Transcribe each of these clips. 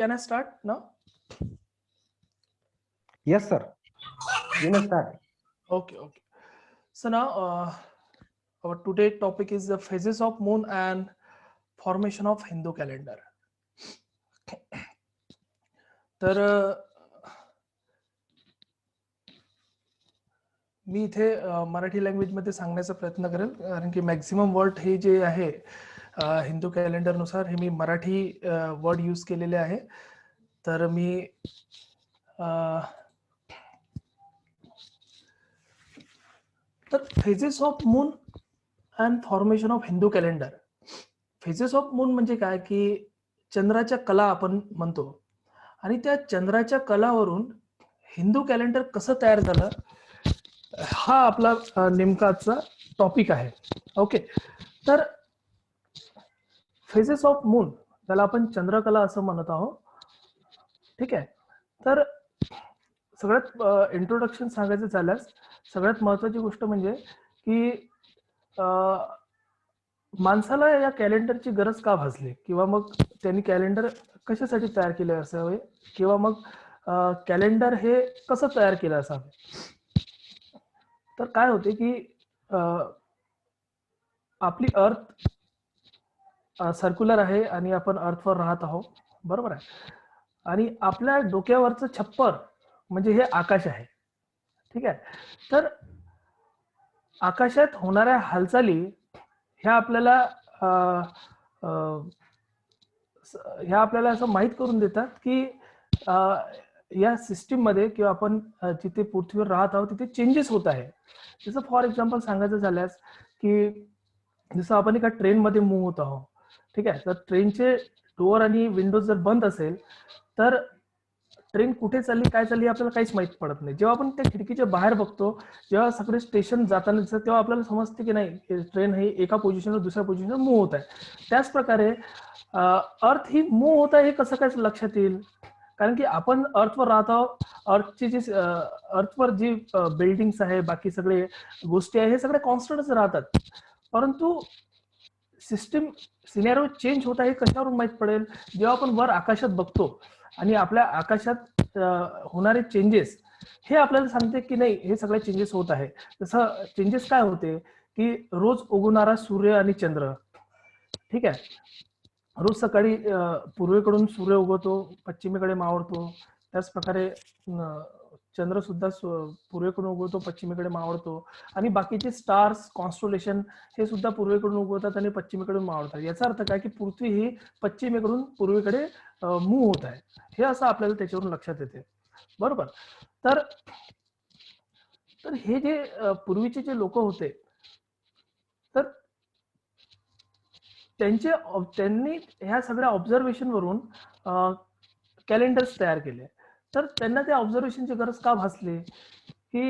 Can I start now? Yes, sir. You may start. Okay. So now our today topic is the phases of moon and formation of Hindu calendar. तर मी इथे Marathi language मध्ये सांगण्याचा प्रयत्न करेल, कारण की maximum word हे जे आहे हिंदू कॅलेंडर नुसार हे मी मराठी वर्ड यूज केलेले आहे. तर मी तर phases of moon and formation of Hindu calendar. Phases of moon म्हणजे काय, की चंद्राच्या कला आपण म्हणतो, आणि त्या चंद्राच्या कलावरून हिंदू कॅलेंडर कसं तयार झालं हा आपला नेमकाचा टॉपिक आहे. ओके, तर फेजेस ऑफ मून त्याला आपण चंद्रकला असं म्हणत आहोत. ठीक आहे. तर सगळ्यात इंट्रोडक्शन सांगायचं झाल्यास सगळ्यात महत्वाची गोष्ट म्हणजे की माणसाला या कॅलेंडरची गरज का भासली, किंवा मग त्यांनी कॅलेंडर कशासाठी तयार केले असावे, किंवा मग कॅलेंडर हे कसं तयार केलं असावे. तर काय होते की आपली अर्थ सर्क्युलर आहे आणि आपण अर्थवर राहत आहोत, बरोबर आहे. आणि आपल्या डोक्यावरचं छप्पर म्हणजे हे आकाश आहे. ठीक आहे. तर आकाशात होणाऱ्या हालचाली ह्या आपल्याला असं माहीत करून देतात की या सिस्टीम मध्ये किंवा आपण जिथे पृथ्वीवर राहत आहोत तिथे चेंजेस होत आहे. जसं फॉर एक्झाम्पल सांगायचं झाल्यास की जसं आपण एका ट्रेन मध्ये मूव्ह होत आहोत. ठीक आहे. तर ट्रेनचे डोअर आणि विंडोज जर बंद असेल तर ट्रेन कुठे चालली काय चालली आपल्याला काहीच माहित पडत नाही. जेव्हा आपण त्या खिडकीच्या बाहेर बघतो, जेव्हा सगळे स्टेशन जाताना दिसतात, तेव्हा आपल्याला समजते की नाही ट्रेन ही एका पोझिशनवर दुसऱ्या पोझिशनवर मूव्ह होत आहे. त्याच प्रकारे अर्थ ही मूव्ह होत आहे हे कसं काय लक्षात येईल, कारण की आपण अर्थवर राहत आहोत. अर्थवर जी बिल्डिंग्स आहे, बाकी सगळे गोष्टी आहे, हे सगळे कॉन्स्टंटच राहतात. परंतु सिस्टीम सिनेरिओ चेंज होत आहे कशावरून माहित पडेल, जेव्हा आपण वर आकाशात बघतो आणि आपल्या आकाशात होणारे चेंजेस हे आपल्याला सांगते की नाही हे सगळे चेंजेस होत आहे. जसं चेंजेस काय होते की रोज उगवणारा सूर्य आणि चंद्र. ठीक आहे. रोज सकाळी पूर्वेकडून सूर्य उगवतो, पश्चिमेकडे मावळतो. त्याच प्रकारे चंद्र सुद्धा पूर्वेकडून उगवतो, पश्चिमेकडे मावळतो. आणि बाकीचे स्टार्स कॉन्स्टोलेशन हे सुद्धा पूर्वेकडून उगवतात आणि पश्चिमेकडून मावळतात. याचा अर्थ काय की पृथ्वी ही पश्चिमेकडून पूर्वेकडे मूव्ह होत आहे, हे असं आपल्याला त्याच्यावरून लक्षात येते, बरोबर. तर हे जे पूर्वीचे जे लोक होते तर त्यांनी ह्या सगळ्या ऑब्झर्वेशन वरून कॅलेंडर्स तयार केले. तर त्यांना त्या ऑब्झर्वेशनची गरज का भासली की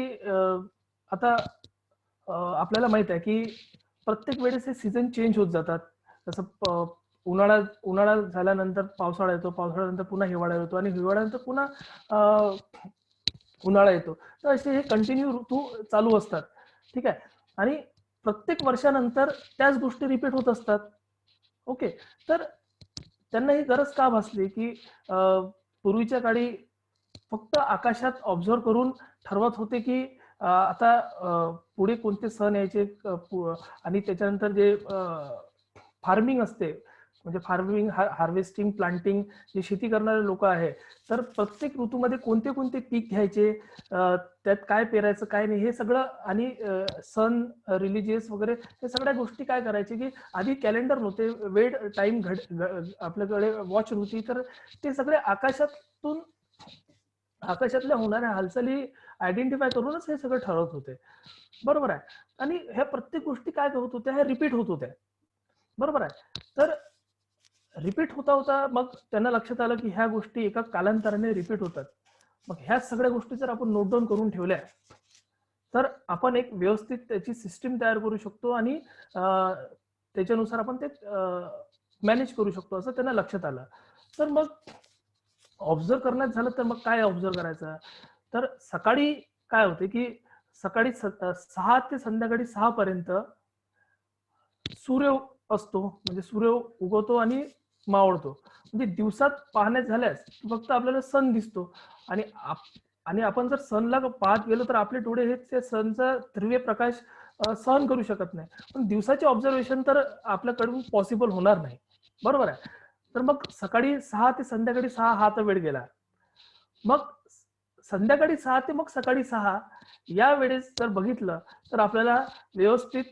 आता आपल्याला माहित आहे की प्रत्येक वेळेस हे सीझन चेंज होत जातात. जसं उन्हाळा झाल्यानंतर पावसाळा येतो, पावसाळ्यानंतर पुन्हा हिवाळा येतो आणि हिवाळ्यानंतर पुन्हा उन्हाळा येतो. तर असे हे कंटिन्यू ऋतू चालू असतात. ठीक आहे. आणि प्रत्येक वर्षानंतर त्याच गोष्टी रिपीट होत असतात. ओके. तर त्यांना ही गरज का भासली की पूर्वीच्या काळी फक्त आकाशात ऑब्झर्व करून ठरवत होते की आता पुढे कोणते सण यायचे, आणि त्याच्यानंतर जे फार्मिंग असते म्हणजे फार्मिंग, हार्वेस्टिंग, प्लांटिंग, जे शेती करणारे लोक आहे, तर प्रत्येक ऋतूमध्ये कोणते कोणते पीक घ्यायचे, त्यात काय पेरायचं काय नाही हे सगळं, आणि सण रिलिजियस वगैरे हे सगळ्या गोष्टी काय करायचे की आधी कॅलेंडर नव्हते, वेळ टाइम आपल्याकडे वॉच नव्हती, तर ते सगळे आकाशातल्या होणाऱ्या हालचाली आयडेंटिफाय करूनच हे सगळं ठरवत होते, बरोबर आहे. आणि ह्या प्रत्येक गोष्टी काय होत होत्या, ह्या रिपीट होत होत्या, बरोबर आहे. तर रिपीट होता होता मग त्यांना लक्षात आलं की ह्या गोष्टी एका कालांतराने रिपीट होतात. मग ह्या सगळ्या गोष्टी जर आपण नोट डाऊन करून ठेवल्या तर आपण एक व्यवस्थित त्याची सिस्टीम तयार करू शकतो आणि त्याच्यानुसार आपण ते मॅनेज करू शकतो असं त्यांना लक्षात आलं. तर मग ऑब्झर्व करण्यात झालं तर मग काय ऑब्झर्व करायचं, तर सकाळी काय होते की सकाळी 6 ते संध्याकाळी 6 पर्यंत सूर्य असतो, म्हणजे सूर्य उगवतो आणि मावळतो. म्हणजे दिवसात पाहण्यात झाल्यास फक्त आपल्याला सन दिसतो आणि आणि आपण जर सनला पाहत गेलो तर आपले डोळे हे त्या सनचा ध्रुवीय प्रकाश सहन करू शकत नाही. पण दिवसाचे ऑब्झर्वेशन तर आपल्याकडून पॉसिबल होणार नाही, बरोबर आहे. तर मग सकाळी 6 ते संध्याकाळी 6 हा तर वेळ गेला. मग संध्याकाळी 6 ते मग सकाळी 6 या वेळेस जर बघितलं तर आपल्याला व्यवस्थित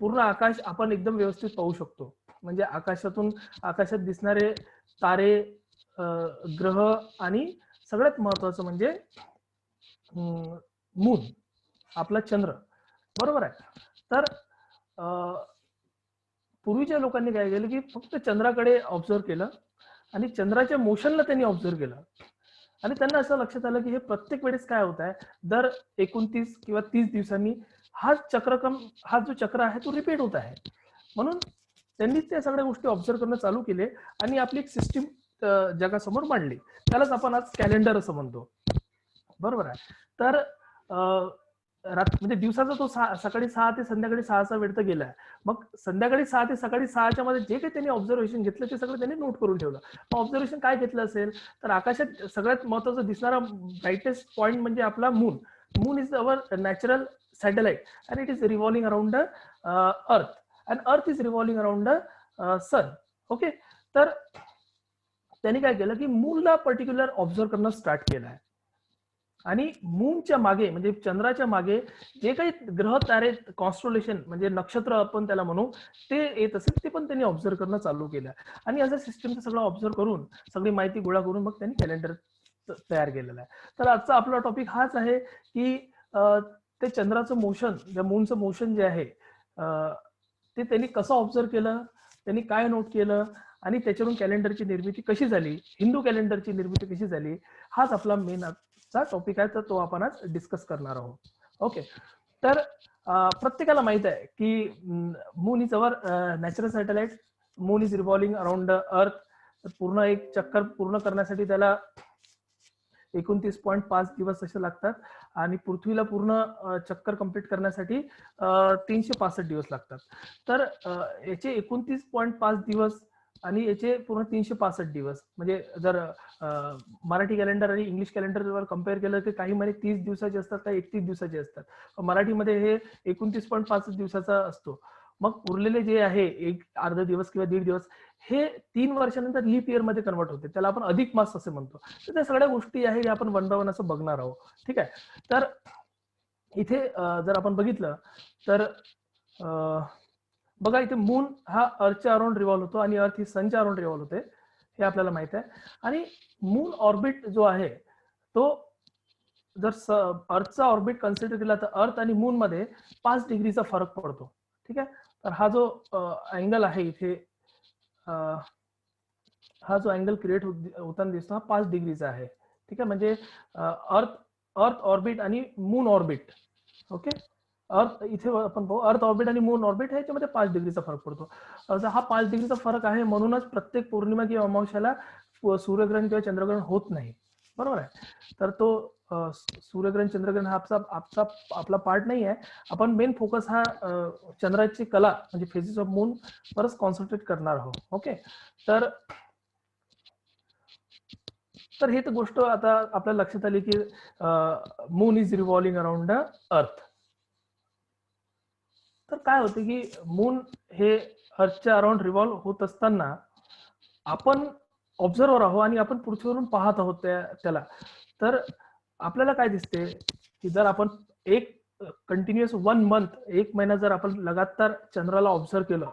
पूर्ण आकाश आपण एकदम व्यवस्थित पाहू शकतो. म्हणजे आकाशात दिसणारे तारे, ग्रह आणि सगळ्यात महत्वाचं म्हणजे मून, आपला चंद्र, बरोबर आहे. तर पूर्वीच्या लोकांनी काय केलं की फक्त चंद्राकडे ऑब्झर्व केलं आणि चंद्राच्या मोशनला त्यांनी ऑब्झर्व केलं आणि त्यांना असं लक्षात आलं की हे प्रत्येक वेळेस काय होत आहे, दर 29 किंवा 30 दिवसांनी हा जो चक्र आहे तो रिपीट होत आहे. म्हणून त्यांनी त्या सगळ्या गोष्टी ऑब्झर्व करणं चालू केले आणि आपली एक सिस्टीम जगासमोर मांडली. त्यालाच आपण आज कॅलेंडर असं म्हणतो, बरोबर आहे. तर म्हणजे दिवसाचा तो सकाळी 6 ते संध्याकाळी 6चा वेळ तर गेलाय. मग संध्याकाळी 6 ते सकाळी 6च्या मध्ये जे काही त्यांनी ऑब्झर्वेशन घेतलं ते सगळं त्यांनी नोट करून ठेवलं. मग ऑब्झर्वेशन काय घेतलं असेल तर आकाशात सगळ्यात महत्वाचं दिसणारा ब्राइटेस्ट पॉइंट म्हणजे आपला moon. Moon is our natural satellite and it is revolving around the earth and earth is revolving around the sun. Okay. तर त्यांनी काय केलं की मूनला पर्टिक्युलर ऑब्झर्व करणं स्टार्ट केलं आहे आणि मूनच्या मागे म्हणजे चंद्राच्या मागे जे काही ग्रह तारे कॉन्स्टोलेशन म्हणजे नक्षत्र आपण त्याला म्हणू ते येत असेल ते पण त्यांनी ऑब्झर्व करणं चालू केलं आणि असं सिस्टमचं सगळं ऑब्झर्व करून सगळी माहिती गोळा करून मग त्यांनी कॅलेंडर तयार केलेलं आहे. तर आजचा आपला टॉपिक हाच आहे की ते चंद्राचं मोशन, त्या मूनचं मोशन जे आहे ते त्यांनी कसं ऑब्झर्व केलं, त्यांनी काय नोट केलं आणि त्याच्यावरून कॅलेंडरची निर्मिती कशी झाली, हिंदू कॅलेंडरची निर्मिती कशी झाली, हाच आपला मेन चा टॉपिक आहे. तर तो आपण आज डिस्कस करणार आहोत. ओके. तर प्रत्येकाला माहित आहे की moon is our natural satellite. Moon is revolving around the अर्थ. पूर्ण एक चक्कर पूर्ण करण्यासाठी त्याला 29.5 दिवस असे लागतात आणि पृथ्वीला पूर्ण चक्कर कंप्लीट करण्यासाठी 365 दिवस लागतात. तर याचे 29.5 दिवस आणि याचे पूर्ण 365 दिवस म्हणजे जर मराठी कॅलेंडर आणि इंग्लिश कॅलेंडरवर कम्पेअर केलं तर काही महिने 30 दिवसाचे असतात, काही 31 दिवसाचे असतात. मराठीमध्ये हे 29.5 दिवसाचा असतो. मग उरलेले जे आहे एक अर्धा दिवस किंवा 1.5 दिवस हे 3 वर्षानंतर लीप इयर मध्ये कन्वर्ट होते. त्याला आपण अधिक मास असे म्हणतो. तर त्या सगळ्या गोष्टी आहे आपण वन बाय वन असं बघणार आहोत. ठीक आहे. तर इथे जर आपण बघितलं तर बघा इथे मून हा अर्थच्या अराउंड रिव्हॉल्व होतो आणि अर्थ ही सनच्या अराउंड रिव्हॉल्व होते, हे आपल्याला माहित आहे. आणि मून ऑर्बिट जो आहे तो जर अर्थचा ऑर्बिट कन्सिडर केला तर अर्थ आणि मून मध्ये 5 डिग्रीचा फरक पडतो. ठीक आहे. तर हा जो अँगल आहे इथे हा जो अँगल क्रिएट होताना दिसतो हा 5 डिग्रीचा आहे. ठीक आहे. म्हणजे अर्थ ऑर्बिट आणि मून ऑर्बिट. ओके. अर्थ इथे आपण पाहू अर्थ ऑर्बिट आणि मून ऑर्बिट ह्याच्यामध्ये 5 डिग्रीचा फरक पडतो. हा 5 डिग्रीचा फरक आहे म्हणूनच प्रत्येक पौर्णिमा किंवा अमावस्याला सूर्यग्रहण किंवा चंद्रग्रहण होत नाही, बरोबर आहे. तर तो सूर्यग्रहण चंद्रग्रहण हा आपला पार्ट नाही आहे. आपण मेन फोकस हा चंद्राची कला म्हणजे फेजेस ऑफ मून वरच कॉन्सन्ट्रेट करणार आहोत. ओके. तर ही तर गोष्ट आता आपल्या लक्षात आली की moon is revolving around the अर्थ. तर काय होते की मून हे अर्थच्या अराउंड रिव्हॉल्व होत असताना आपण ऑब्झर्वर आहोत आणि आपण पृथ्वीवरून पाहत आहोत त्याला. तर आपल्याला काय दिसते की जर आपण एक कंटिन्युअस 1 मंथ 1 महिना जर आपण लगातार चंद्राला ऑब्झर्व केलं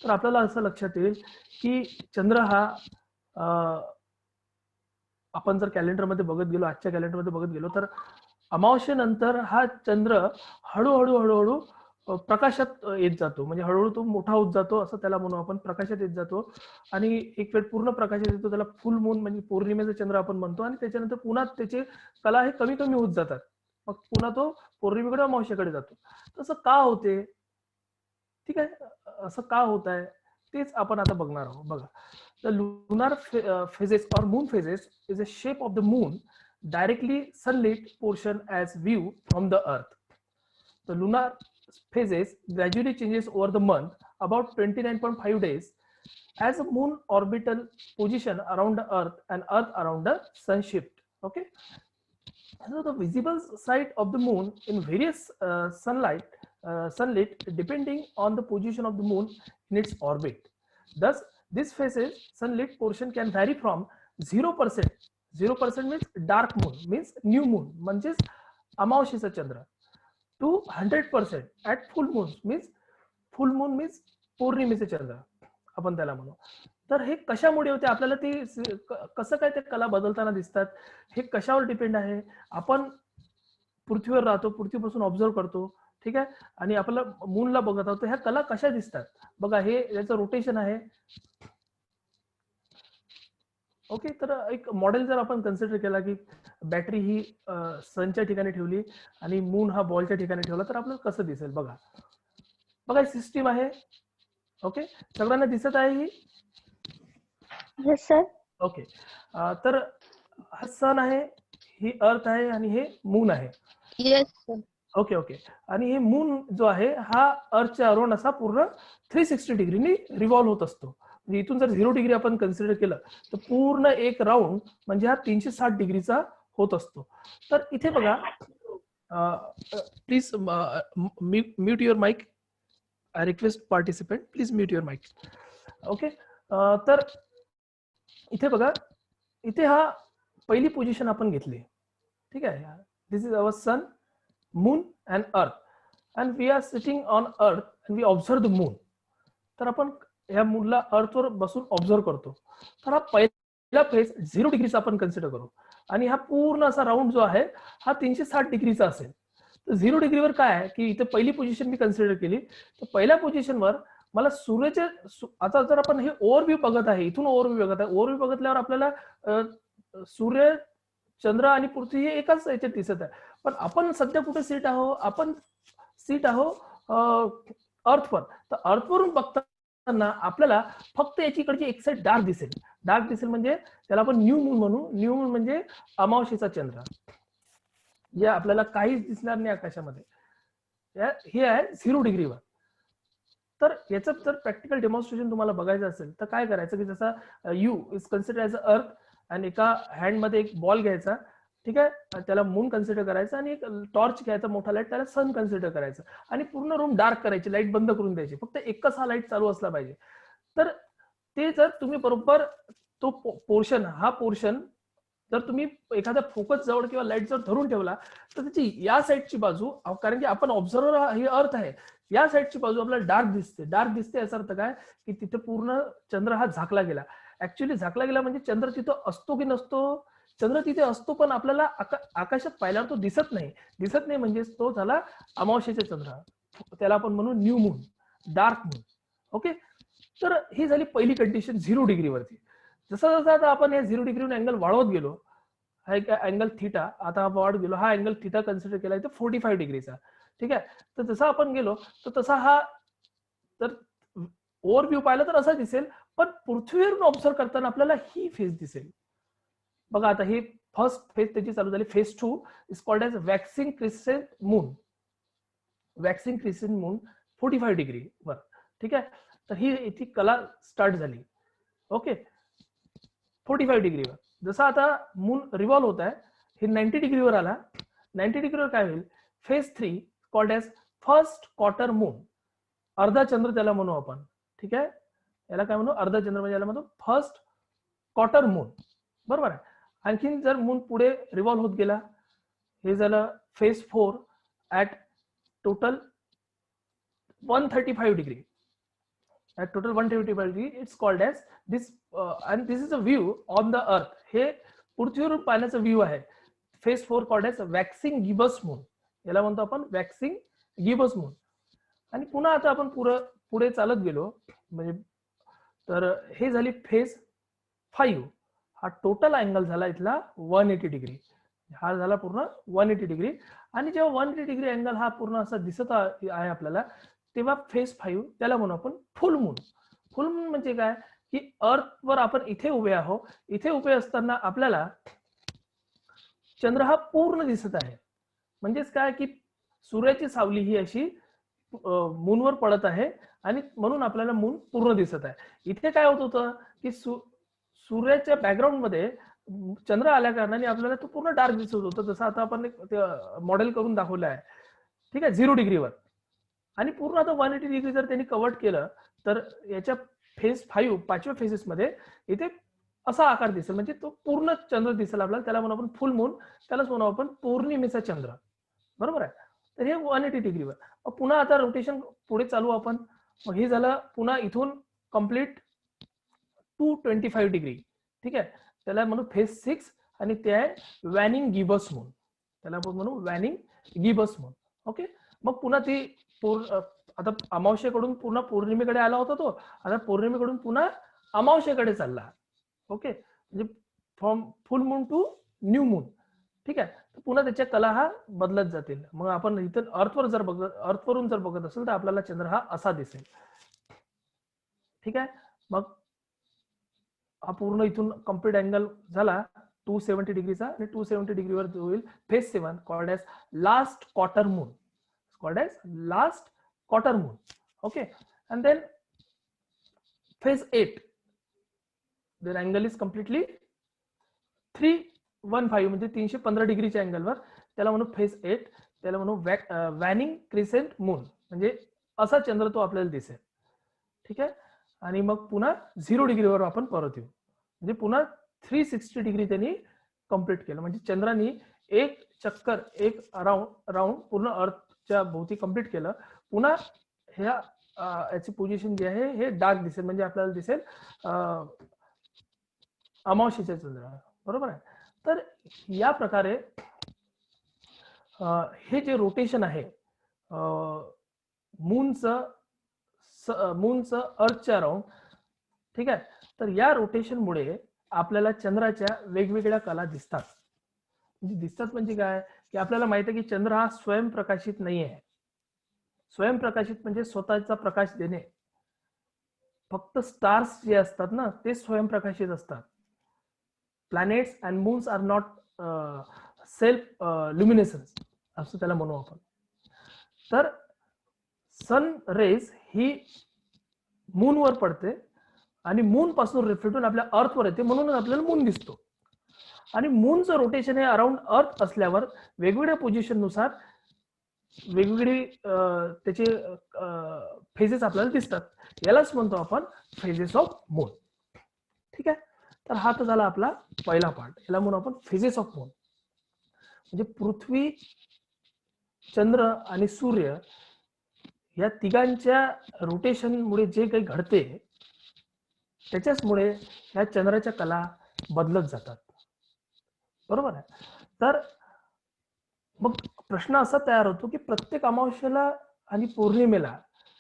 तर आपल्याला असं लक्षात येईल की चंद्र हा आपण जर कॅलेंडरमध्ये बघत गेलो, आजच्या कॅलेंडरमध्ये बघत गेलो तर अमावस्येनंतर हा चंद्र हळूहळू प्रकाशात येत जातो. म्हणजे हळूहळू तो मोठा होत जातो असं त्याला म्हणू आपण. प्रकाशात येत जातो आणि एक वेळ पूर्ण प्रकाशात येतो त्याला फुल मून म्हणजे पौर्णिमेचा चंद्र आपण म्हणतो आणि त्याच्यानंतर पुन्हा त्याचे कला हे कमी कमी होत जातात. मग पुन्हा तो पौर्णिमेकडे अमावस्येकडे जातो. तसं का होते? ठीक आहे. असं का होत आहे तेच आपण आता बघणार आहोत. बघा, the lunar phases or moon phases is a shape of the moon directly sunlit portion as view from the earth. The lunar phases gradually changes over the month about 29.5 days as a moon orbital position around the earth and earth around the sun shift. Okay, so the visible side of the moon in various sunlit depending on the position of the moon in its orbit. Thus this phases sunlit portion can vary from 0%. 0% means dark moon, means new moon, म्हणजेच अमावस्येचा चंद्र, to 100% at full moon, means पौर्णिमेचे चंद्र आपण त्याला म्हणू. तर हे कशामुळे होते, आपल्याला ते कसं काय ते कला बदलताना दिसतात, हे कशावर डिपेंड आहे. आपण पृथ्वीवर राहतो, पृथ्वीपासून ऑब्झर्व करतो, ठीक आहे, आणि आपल्याला मूनला बघत आहोत, ह्या कला कशा दिसतात बघा. हे याचं रोटेशन आहे. ओके, तर एक मॉडेल जर आपण कन्सिडर केला की बॅटरी ही सनच्या ठिकाणी ठेवली आणि मून हा बॉलच्या ठिकाणी ठेवला, तर आपल्याला कसं दिसेल बघा. बघा सिस्टीम आहे. ओके, सगळ्यांना दिसत आहे ही? Yes, sir. ओके, तर हा सन आहे, ही अर्थ आहे आणि हे मून आहे. Yes, sir. ओके ओके, आणि हे मून जो आहे हा अर्थच्या अराउंड असा पूर्ण 360 डिग्रीनी रिव्हॉल्व होत असतो. म्हणजे इथून जर 0 डिग्री आपण कन्सिडर केलं तर पूर्ण एक राऊंड म्हणजे हा 360 डिग्रीचा होत असतो. तर इथे बघा, please mute your mic. I request participant, please mute your mic. Okay, तर इथे बघा, इथे हा पहिली पोझिशन आपण घेतली, ठीक आहे. This is our sun, moon and earth, and we are sitting on earth and we observe the moon. तर आपण ह्या मूनला अर्थवर बसून ऑब्झर्व करतो. तर हा पहिला फेज 0 डिग्रीचा आपण कन्सिडर करू आणि हा पूर्ण असा राऊंड जो आहे हा 360 डिग्रीचा असेल. तर 0 डिग्रीवर काय आहे की इथे पहिली पोझिशन मी कन्सिडर केली, तर पहिल्या पोझिशनवर मला सूर्याचे, आता जर आपण हे ओव्हरव्ह्यू बघत आहे, इथून ओव्हरव्ह्यू बघत आहे, ओव्हरव्ह्यू बघितल्यावर आपल्याला सूर्य, चंद्र आणि पृथ्वी हे एकाच याच्यात दिसत आहे. पण आपण सध्या कुठे सीट आहो, आपण सीट आहो अर्थवर. तर अर्थवरून बघताना आपल्याला फक्त याच्याकडची एक साईड डार्क दिसेल. डार्क दिसेल म्हणजे त्याला आपण न्यू मून म्हणू. न्यू मून म्हणजे अमावस्येचा चंद्र, जे आपल्याला काहीच दिसणार नाही आकाशामध्ये. हे आहे 0 डिग्रीवर. तर याचं जर प्रॅक्टिकल डेमॉन्स्ट्रेशन तुम्हाला बघायचं असेल तर काय करायचं की जसा you is consider as a अर्थ आणि एका हँडमध्ये एक बॉल घ्यायचा, ठीक आहे, त्याला मून कन्सिडर करायचं, आणि एक टॉर्च घ्यायचा मोठा लाईट, त्याला सन कन्सिडर करायचं, आणि पूर्ण रूम डार्क करायची, लाईट बंद करून द्यायची, फक्त एकच हा लाईट चालू असला पाहिजे. तर ते जर तुम्ही बरोबर तो पोर्शन, हा पोर्शन जर तुम्ही एखाद्या फोकस जवळ किंवा लाईट जर धरून ठेवला तर त्याची या साईडची बाजू, कारण की आपण ऑब्झर्वर हे अर्थ आहे, या साईडची बाजू आपल्याला डार्क दिसते. डार्क दिसते याचा अर्थ काय की तिथे पूर्ण चंद्र हा झाकला गेला. ऍक्च्युअली झाकला गेला म्हणजे चंद्र तिथं असतो की नसतो, चंद्र तिथे असतो पण आपल्याला आकाशात पाहिल्यावर तो दिसत नाही. दिसत नाही म्हणजे तो झाला अमावस्येचा चंद्र, त्याला आपण म्हणू new moon, dark moon. Okay, तर ही झाली पहिली कंडिशन 0 डिग्रीवरती. जसं जसं आता आपण या 0 डिग्रीवर अँगल वाढवत गेलो, हा एक अँगल थिटा, आता वाढत गेलो, हा अँगल थिटा कन्सिडर केला इथे 45 डिग्रीचा, ठीक आहे. तर जसं आपण गेलो तर तसा हा, तर ओव्हरव्ह्यू पाहिला तर असा दिसेल, पण पृथ्वीवरून ऑब्झर्व करताना आपल्याला ही फेज दिसेल. बघा आता ही फर्स्ट फेज त्याची चालू झाली. Phase 2 is called as waxing crescent moon. Waxing crescent moon 45 degree वर, ठीक आहे. तर ही इथे कला स्टार्ट झाली. ओके, 45 डिग्रीवर. जसं आता मून रिव्हॉल्व होत आहे, हे 90 डिग्रीवर आला. 90 डिग्रीवर काय होईल, phase 3 called as first quarter moon. अर्धा चंद्र त्याला म्हणू आपण, ठीक आहे. याला काय म्हणू, अर्धा चंद्र म्हणजे याला म्हणतो फर्स्ट क्वार्टर मून, बरोबर आहे. आणखीन जर मून पुढे रिव्हॉल्व होत गेला, हे झालं phase 4 at total 135 degree. At total 135 degree, it's called as this, and this is a view on the earth. हे पृथ्वीवरून पाहण्याचा व्ह्यू आहे. Phase 4 called as waxing gibbous moon, याला म्हणतो आपण वॅक्सिंग गिबस मून. आणि पुन्हा आता आपण पुढे चालत गेलो म्हणजे, तर हे झाली फेज 5. हा टोटल अँगल झाला इथला 180 डिग्री. हा झाला पूर्ण 180 डिग्री. आणि जेव्हा 180 डिग्री अँगल हा पूर्ण असा दिसत आहे आपल्याला, तेव्हा फेज 5 त्याला म्हणू आपण फुल मून. फुल मून म्हणजे काय की अर्थवर आपण इथे उभे आहोत. इथे उभे असताना आपल्याला चंद्र हा पूर्ण दिसत आहे. म्हणजेच काय की सूर्याची सावली ही अशी मूनवर पडत आहे आणि म्हणून आपल्याला मून पूर्ण दिसत आहे. इथे काय होत होतं की सूर्याच्या बॅकग्राऊंड मध्ये चंद्र आल्या कारणाने आपल्याला तो पूर्ण डार्क दिसत होता. जसं आता आपण मॉडेल करून दाखवलं आहे, ठीक आहे, 0 डिग्रीवर. आणि पूर्ण आता 180 डिग्री जर त्यांनी कव्हर केलं तर याच्या फेज 5 पाचव्या फेजेसमध्ये इथे असा आकार दिसेल, म्हणजे तो पूर्ण चंद्र दिसेल आपल्याला. त्याला म्हणू आपण फुल मून, त्यालाच म्हणू आपण पौर्णिमेचा चंद्र, बरोबर आहे. तर हे 180 डिग्रीवर. पुन्हा आता रोटेशन पुढे चालू आपण. मग हे झालं पुन्हा इथून कम्प्लीट 225 डिग्री, ठीक आहे. त्याला म्हणू फेज 6 आणि ते आहे वॅनिंग गिबस मून. त्याला आपण म्हणू वॅनिंग गिबस मून. ओके. मग पुन्हा ती आता अमावस्येकडून पुन्हा पौर्णिमेकडे आला होता तो, आता पौर्णिमेकडून पुन्हा अमावस्येकडे चालला. ओके. म्हणजे from full moon to new moon, ठीक आहे. पुन्हा त्याच्या कला हा बदलत जातील. मग आपण इथं अर्थवरून जर बघत असेल तर आपल्याला चंद्र हा असा दिसेल, ठीक आहे. मग हा पूर्ण इथून कम्प्लीट अँगल झाला 270 डिग्रीचा आणि 270 डिग्रीवर होईल phase 7 called as last quarter moon, called as last quarter moon. Okay, and then phase 8, their angle is completely 315 म्हणजे 315 डिग्रीच्या अँगलवर. त्याला म्हणू फेज 8, त्याला म्हणू वॅनिंग क्रिसेंट मून, म्हणजे असा चंद्र तो आपल्याला दिसेल, ठीक आहे. आणि मग पुन्हा 0 डिग्रीवर आपण परत येऊ, म्हणजे पुन्हा 360 डिग्री त्यांनी कम्प्लीट केलं. म्हणजे चंद्राने एक चक्कर, एक राऊंड पूर्ण अर्थच्या भोवती कम्प्लीट केलं. पुन्हा ह्या याची पोझिशन जी आहे हे डार्क दिसेल, म्हणजे आपल्याला दिसेल अमावस्येचा चंद्र, बरोबर आहे. तर या प्रकारे हे जे रोटेशन आहे मूनचं अर्थच्या अराउंड, ठीक आहे. तर या रोटेशनमुळे आपल्याला चंद्राच्या वेगवेगळ्या कला दिसतात. म्हणजे काय की आपल्याला माहिती आहे की चंद्र हा स्वयंप्रकाशित नाही आहे. स्वयंप्रकाशित म्हणजे स्वतःचा प्रकाश देणे. फक्त स्टार्स जे असतात ना ते स्वयंप्रकाशित असतात. Planets and moons are not self luminescence असं त्याला म्हणू आपण. तर सन रेज ही मूनवर पडते आणि मून पासून रिफ्लेक्ट होऊन आपल्या अर्थवर येते, म्हणून आपल्याला मून दिसतो. आणि मूनचं रोटेशन हे अराउंड अर्थ असल्यावर वेगवेगळ्या पोझिशन नुसार वेगवेगळी त्याचे फेजेस आपल्याला दिसतात. यालाच म्हणतो आपण फेजेस ऑफ मून, ठीक आहे. तर हा तर झाला आपला पहिला पार्ट. याला म्हणू आपण फेजेस ऑफ मून. म्हणजे पृथ्वी, चंद्र आणि सूर्य या तिघांच्या रोटेशनमुळे जे काही घडते त्याच्याचमुळे या चंद्राच्या कला बदलत जातात, बरोबर आहे. तर मग प्रश्न असा तयार होतो की प्रत्येक अमावस्येला आणि पौर्णिमेला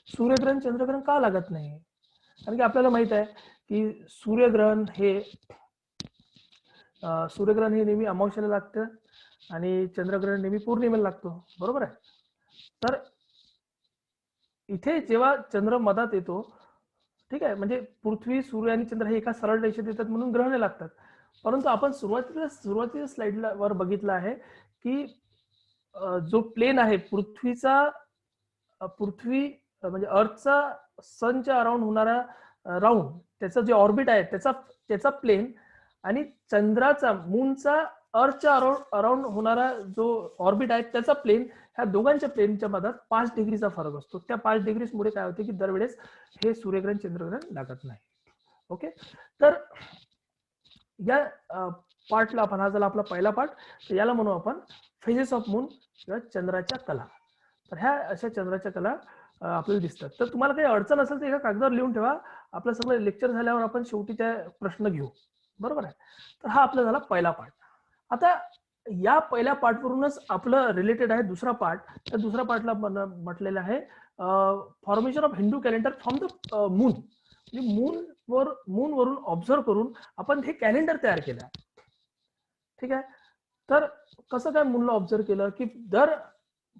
सूर्यग्रहण चंद्रग्रहण का लागत नाही? कारण की आपल्याला माहित आहे की सूर्यग्रहण हे नेहमी अमावस्येला लागतं आणि चंद्रग्रहण नेहमी पौर्णिमेला लागतो, बरोबर आहे. तर इथे जेव्हा चंद्र मधात येतो, ठीक आहे, म्हणजे पृथ्वी, सूर्य आणि चंद्र हे एका सरळ रेषेत येतात म्हणून ग्रहणे लागतात. परंतु आपण सुरुवातीच्या स्लाइडला वर बघितलं आहे की जो प्लेन आहे पृथ्वी म्हणजे अर्थचा सनच्या अराउंड होणारा राऊंड, त्याचं जे ऑर्बिट आहे त्याचा प्लेन आणि चंद्राचा, मूनचा अर्थच्या अराउंड होणारा जो ऑर्बिट आहे त्याचा प्लेन, ह्या दोघांच्या प्लेनच्या मधात 5 डिग्रीचा फरक असतो. त्या 5 डिग्रीमुळे काय होते की दरवेळेस हे सूर्यग्रहण चंद्रग्रहण लागत नाही. ओके. तर या पार्टला आपण, हा झाला आपला पहिला पार्ट. तर याला म्हणू आपण फेजेस ऑफ मून किंवा चंद्राच्या कला. तर ह्या अशा चंद्राच्या कला आपल्याला दिसतात. तर तुम्हाला काही अडचण असेल तर एका कागदावर लिहून ठेवा. आपलं सगळं लेक्चर झाल्यावर आपण शेवटी त्या प्रश्न घेऊ, बरोबर आहे. तर हा आपला झाला पहिला पार्ट. आता या पहिल्या पार्टवरूनच आपलं रिलेटेड आहे दुसरा पार्ट. त्या दुसऱ्या पार्टला म्हटलेलं आहे formation of Hindu calendar from the moon. म्हणजे मून वरून ऑब्झर्व करून आपण हे कॅलेंडर तयार केलं, ठीक आहे. तर कसं काय मूनला ऑब्झर्व केलं की दर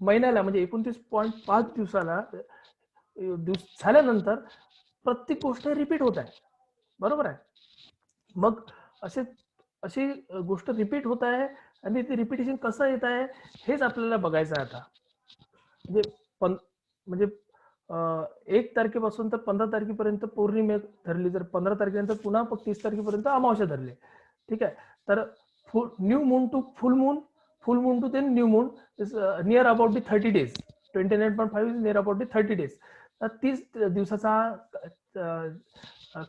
महिन्याला म्हणजे 29.5 दिवसाला झाल्यानंतर प्रत्येक गोष्ट रिपीट होत आहे, बरोबर आहे. मग अशी गोष्ट रिपीट होत आहे आणि ते रिपिटेशन कसं येत आहे हेच आपल्याला बघायचं आहे आता. म्हणजे 1 तारखेपासून तर 15 तारखेपर्यंत पौर्णिमे धरली, जर 15 तारखेनंतर पुन्हा 30 तारखेपर्यंत अमावस्या धरली. ठीक आहे. तर new moon to full moon to then new moon is near about the 30 days. 29.5 is near about the 30 days. तर 30 दिवसाचा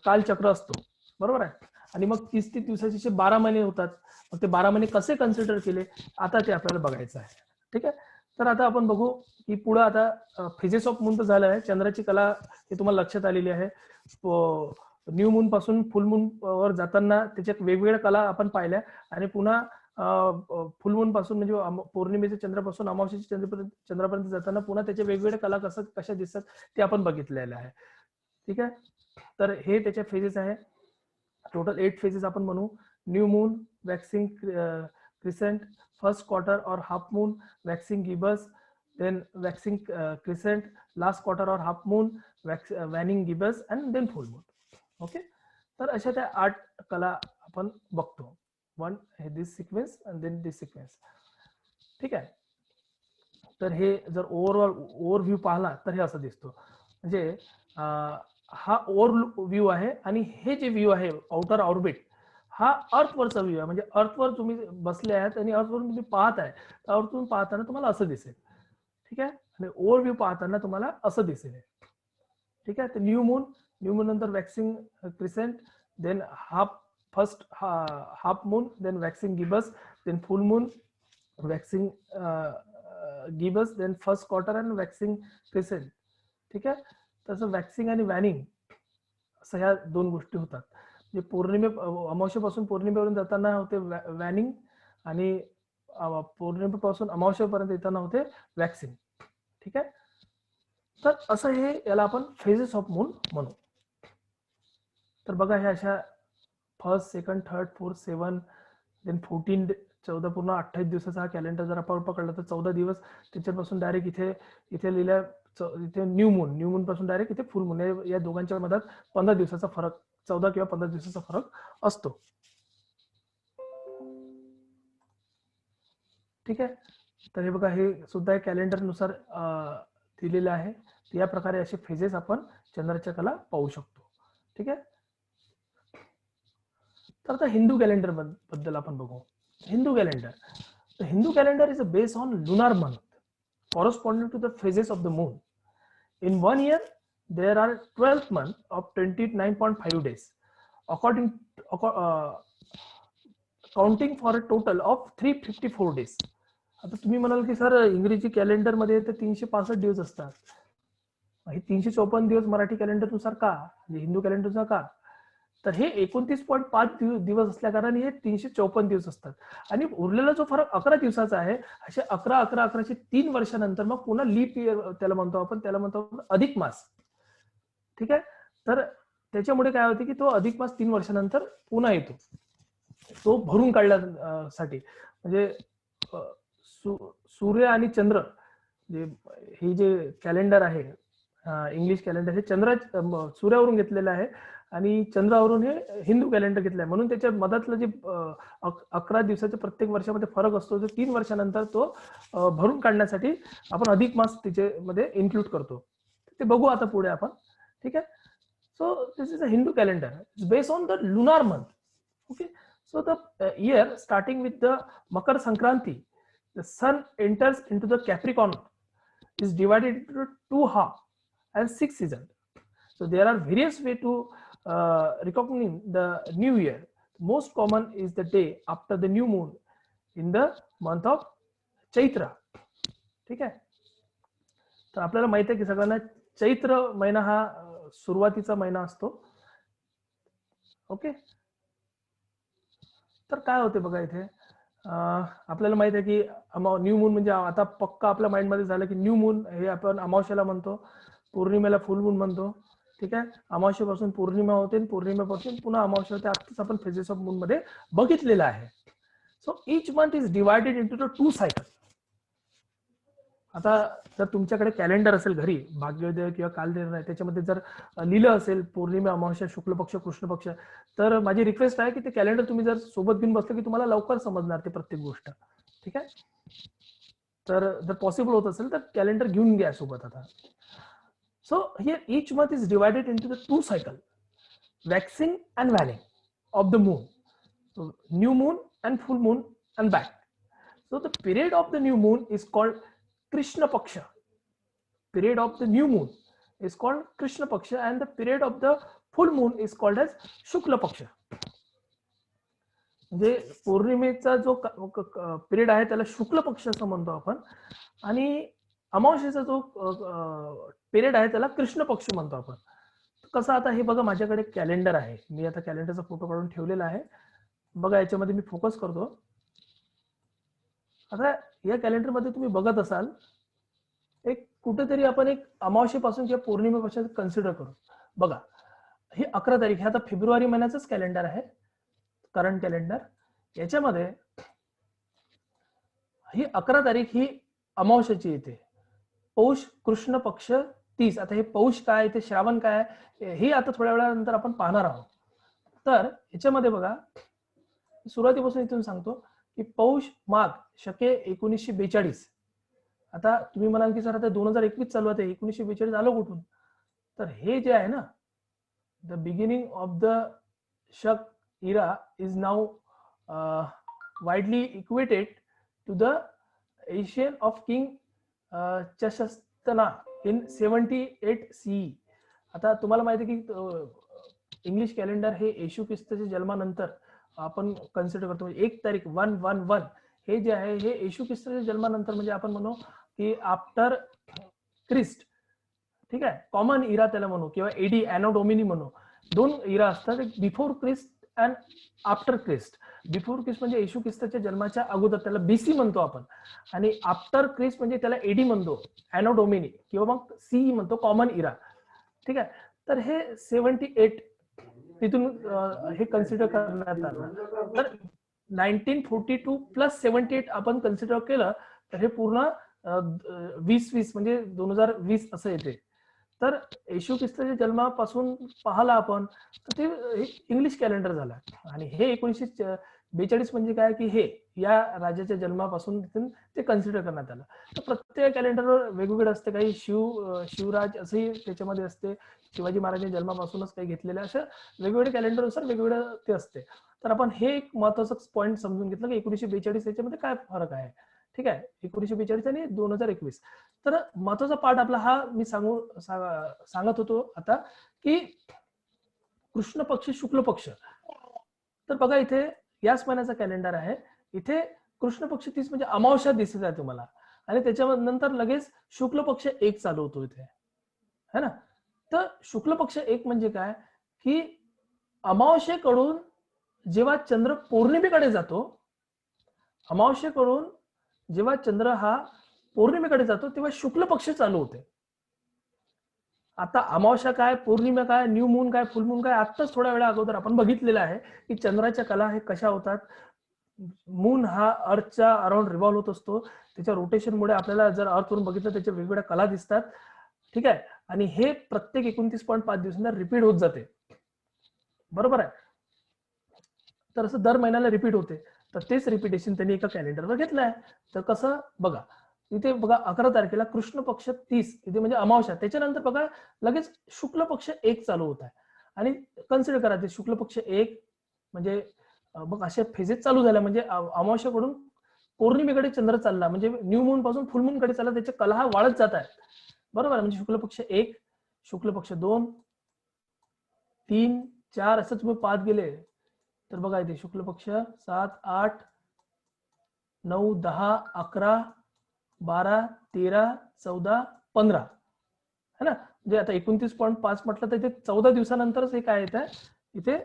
कालचक्र असतो, बरोबर आहे. आणि मग 30 दिवसाचे 12 महिने होतात. मग ते 12 महिने कसे कन्सिडर केले आता ते आपल्याला बघायचं आहे. ठीक आहे. तर आता आपण बघू की पुढे आता फेजेस ऑफ मून तर झालं आहे. चंद्राची कला हे तुम्हाला लक्षात आलेली आहे. न्यू मून पासून फुल मून वर जाताना त्याच्यात वेगवेगळ्या कला आपण पाहिल्या आणि पुन्हा फुल मून पासून म्हणजे पौर्णिमेच्या चंद्रापासून अमावस्येच्या चंद्रापर्यंत जाताना पुन्हा त्याच्या वेगवेगळ्या कला कशा दिसतात ते आपण बघितलेलं आहे. ठीक आहे. तर हे त्याच्या फेजेस आहे. टोटल 8 फेजेस आपण म्हणू. New moon, waxing crescent, first quarter और half moon, waxing gibbous, then waxing crescent, last quarter और half moon, waning gibbous and then full moon. Okay. तर अशा त्या 8 कला आपण बघतो. वन हे this sequence and then this sequence. ठीक आहे. तर हे जर ओव्हरव्ह्यू पाहिला तर हे असं दिसतो. म्हणजे हा ओव्हरव्ह्यू आहे आणि हे जे व्ह्यू आहे आउटर ऑर्बिट हा अर्थवरचा व्ह्यू आहे. म्हणजे अर्थवर तुम्ही बसले आहात आणि अर्थवरून तुम्ही पाहत आहे. अर्थवरून पाहताना तुम्हाला असं दिसेल. ठीक आहे. आणि ओव्हरव्ह्यू पाहताना तुम्हाला असं दिसेल. ठीक आहे. तर न्यू मून नंतर waxing crescent, then first half moon, then waxing gibbous, then full moon, waxing gibbous, then first quarter and waxing crescent. ठीक आहे. तसं वॅक्सिंग आणि वॅनिंग असं ह्या 2 गोष्टी होतात. म्हणजे अमावस्येपासून पौर्णिमेवरून जाताना होते वॅनिंग आणि पौर्णिमेपासून अमावस्येपर्यंत येताना होते वॅक्सिंग. ठीक आहे. तर असं हे याला आपण फेजेस ऑफ मून म्हणू. तर बघा हे अशा first, second, third, fourth, 7, then 14, 14 पूर्ण 28 दिवसाचा हा कॅलेंडर जर आपण पकडला तर 14 दिवस त्याच्यापासून डायरेक्ट इथे लिहिल्या इथे न्यू मून पासून डायरेक्ट इथे फुल मून. या दोघांच्या मधात 15 दिवसाचा फरक, 14 किंवा 15 दिवसाचा फरक असतो. ठीक आहे. तर हे बघा हे सुद्धा कॅलेंडर नुसार दिलेलं आहे. या प्रकारे असे फेजेस आपण चंद्राच्या कला पाहू शकतो. ठीक आहे. तर आता हिंदू कॅलेंडर बद्दल आपण बघू. Hindu calendar is based on lunar month corresponding to the phases of the moon. In 1 year, there are 12 months of 29.5 days, counting for a total of 354 days. आता तुम्ही म्हणाल की सर इंग्रजी कॅलेंडर मध्ये तर 365 दिवस असतात. हे 354 दिवस मराठी कॅलेंडरनुसार का, म्हणजे हिंदू कॅलेंडरनुसार का? तर हे 29.5 दिवस असल्या कारणाने हे 354 दिवस असतात. आणि उरलेला जो फरक 11 दिवसाचा आहे, असे 11 3 वर्षानंतर मग पुन्हा लीप इयर त्याला म्हणतो आपण अधिक मास. ठीक आहे. तर त्याच्यामुळे काय होते की तो अधिक मास 3 वर्षानंतर पुन्हा येतो, तो भरून काढण्यासाठी. म्हणजे सूर्य आणि चंद्र हे जे कॅलेंडर आहे इंग्लिश कॅलेंडर हे सूर्यावरून घेतलेलं आहे आणि चंद्रावरून हे हिंदू कॅलेंडर घेतलं आहे. म्हणून त्याच्या मधातलं जे 11 दिवसाच्या प्रत्येक वर्षामध्ये फरक असतो, जो 3 वर्षानंतर तो भरून काढण्यासाठी आपण अधिक मास त्याच्यामध्ये इन्क्लूड करतो. ते बघू आता पुढे आपण. ठीक आहे. So this is a Hindu calendar based on the lunar month. Okay. So the year starting with the Makar Sankranti, the sun enters into the Capricorn, is divided into 2 halves and 6 seasons. So there are various ways to recognize the new year. Most common is the day after the new moon in the month of Chaitra. ठीक आहे. तर आपल्याला माहिती आहे की सगळ्यांना चैत्र महिना हा सुरुवातीचा महिना असतो. ओके. तर काय होते बघा इथे आपल्याला माहित आहे की न्यू मून म्हणजे आता पक्का आपल्या माइंड मध्ये झालं की न्यू मून हे आपण अमावस्याला म्हणतो, पौर्णिमेला फुल मून म्हणतो. ठीक आहे. अमावस्येपासून पौर्णिमा होते आणि पौर्णिमेपासून पुन्हा अमावस्या होते. आताच आपण फेजेस ऑफ मून मध्ये बघितलेलं आहे. So each month is divided into the 2 cycle. आता जर तुमच्याकडे कॅलेंडर असेल घरी, भाग्योदय किंवा कालदेव त्याच्यामध्ये जर लिहिलं असेल पौर्णिमा, अमावस्या, शुक्ल पक्ष, कृष्ण पक्ष, तर माझी रिक्वेस्ट आहे की ते कॅलेंडर तुम्ही जर सोबत घेऊन बसलं की तुम्हाला लवकर समजणार ते प्रत्येक गोष्ट. ठीक आहे. तर जर पॉसिबल होत असेल तर कॅलेंडर घेऊन घ्या सोबत. आता So here each month is divided into the 2 cycle, waxing and waning of the moon. So new moon and full moon and back. So the period of the new moon is called Krishna Paksha. Period of the new moon is called Krishna Paksha, and the period of the full moon is called as Shukla Paksha. म्हणजे पौर्णिमेचा जो period आहे त्याला शुक्ल पक्ष असं म्हणतो आपण, आणि अमावस्येचा जो पिरियड आहे त्याला कृष्ण पक्ष म्हणतो आपण. कसं आता हे बघा, माझ्याकडे कॅलेंडर आहे, मी आता कॅलेंडरचा फोटो काढून ठेवलेला आहे. बघा याच्यामध्ये मी फोकस करतो. आता या कॅलेंडर मध्ये तुम्ही बघत असाल, एक कुठेतरी आपण एक अमावस्येपासून किंवा पौर्णिमेपासून कन्सिडर करू. बघा ही 11 तारीख, हे आता फेब्रुवारी महिन्याचंच कॅलेंडर आहे, करंट कॅलेंडर. याच्यामध्ये ही 11 तारीख ही अमावस्येची येते, पौष कृष्ण पक्ष 30. आता हे पौष काय, ते श्रावण काय, हे आता थोड्या वेळानंतर आपण पाहणार आहोत. तर याच्यामध्ये बघा, सुरुवातीपासून इथून सांगतो की पौष माघ शके 1942. आता तुम्ही म्हणाल की सर आता 2021 चालू आहे, 1942 आलं कुठून? तर हे जे आहे ना, द बिगिनिंग ऑफ द शक era is now widely equated to the Asian of King Chashastana in 78 CE. आता तुम्हाला माहिती आहे की इंग्लिश कॅलेंडर हे येशू ख्रिस्ताच्या जन्मानंतर आपण कन्सिडर करतो. 1 तारीख 111 हे जे आहे हे येशू ख्रिस्ताच्या जन्मानंतर, म्हणजे आपण म्हणू की आफ्टर क्रिस्ट. ठीक आहे, कॉमन इरा त्याला म्हणू किंवा एडी एनो डोमिनी म्हणू. 2 इरा असतात, एक before Christ and after Christ. Before Christ म्हणजे येशू ख्रिस्ताच्या जन्माच्या अगोदर, त्याला बीसी म्हणतो आपण, आणि आफ्टर क्रिस्ट म्हणजे त्याला एडी म्हणतो, एनो डोमिनी किंवा मग सीई म्हणतो, कॉमन इरा. ठीक आहे, तर हे 78 तिथून हे कन्सिडर करण्यात आलं. तर 1942 प्लस 78 आपण कन्सिडर केलं तर हे पूर्ण 2020 म्हणजे 2020 असं येते. तर येशू ख्रिस्ताच्या जन्मापासून पाहिला आपण तर ते इंग्लिश कॅलेंडर झालं, आणि हे 1942 म्हणजे काय की हे या राजाच्या जन्मापासून ते कन्सिडर करण्यात आलं. तर प्रत्येक कॅलेंडरवर वेगवेगळं असते, काही शिवराज असंही त्याच्यामध्ये असते, शिवाजी महाराजांच्या जन्मापासूनच काही घेतलेले, असं वेगवेगळे कॅलेंडरनुसार वेगवेगळं ते असते. तर आपण हे एक महत्वाचं पॉईंट समजून घेतलं की 1942 याच्यामध्ये काय फरक आहे. ठीक आहे, 1942 आणि 2021. तर महत्वाचा पार्ट आपला हा मी सांगत होतो आता की कृष्ण पक्ष शुक्ल पक्ष. तर बघा इथे याच महिन्याचा कॅलेंडर आहे, इथे कृष्ण पक्ष 30 म्हणजे अमावस्या दिसत आहे तुम्हाला, आणि त्याच्यानंतर लगेच शुक्ल पक्ष 1 चालू होतो इथे, है ना. तर शुक्ल पक्ष 1 म्हणजे काय की अमावस्येकडून जेव्हा चंद्र पौर्णिमेकडे जातो, अमावस्येकडून जेव्हा चंद्र हा पौर्णिमेकडे जातो तेव्हा शुक्ल पक्ष चालू होते. आता अमावस्या काय, पौर्णिमा काय, न्यू मून काय, फुल मून काय, आत्ताच थोड्या वेळा अगोदर आपण बघितलेलं आहे की चंद्राच्या कला हे कशा होतात. मून हा अर्थच्या अराउंड रिव्हॉल्व होत असतो, त्याच्या रोटेशनमुळे आपल्याला जर अर्थवरून बघितलं त्याच्या वेगवेगळ्या कला दिसतात. ठीक आहे, आणि हे प्रत्येक 29.5 दिवसांना रिपीट होत जाते, बरोबर आहे. तर असं दर महिन्याला रिपीट होते. तर तेच रिपिटेशन त्यांनी एका कॅलेंडरवर घेतलं आहे. तर कसं बघा, इथे बघा 11 तारखेला कृष्ण पक्ष 30 इथे म्हणजे अमावस्या, त्याच्यानंतर बघा लगेच शुक्ल पक्ष 1 चालू होत आहे. आणि कन्सिडर करा ते शुक्ल पक्ष 1 म्हणजे बघ अशा फेजेस चालू झाल्या, म्हणजे अमावस्याकडून पौर्णिमेकडे चंद्र चालला, म्हणजे न्यू मून पासून फुल मून कडे चालला, त्याचे कला वाढत जात आहे, बरोबर आहे. म्हणजे शुक्ल पक्ष 1, शुक्ल पक्ष 2, 3, 4 असं तुम्ही पाहत गेले तर बघा इथे शुक्ल पक्ष 7, 8, 9, 10, 11, 12, 13, 14, 15 है ना. म्हणजे आता 29.5 म्हटलं तर इथे 14 दिवसानंतरच हे काय येत आहे, इथे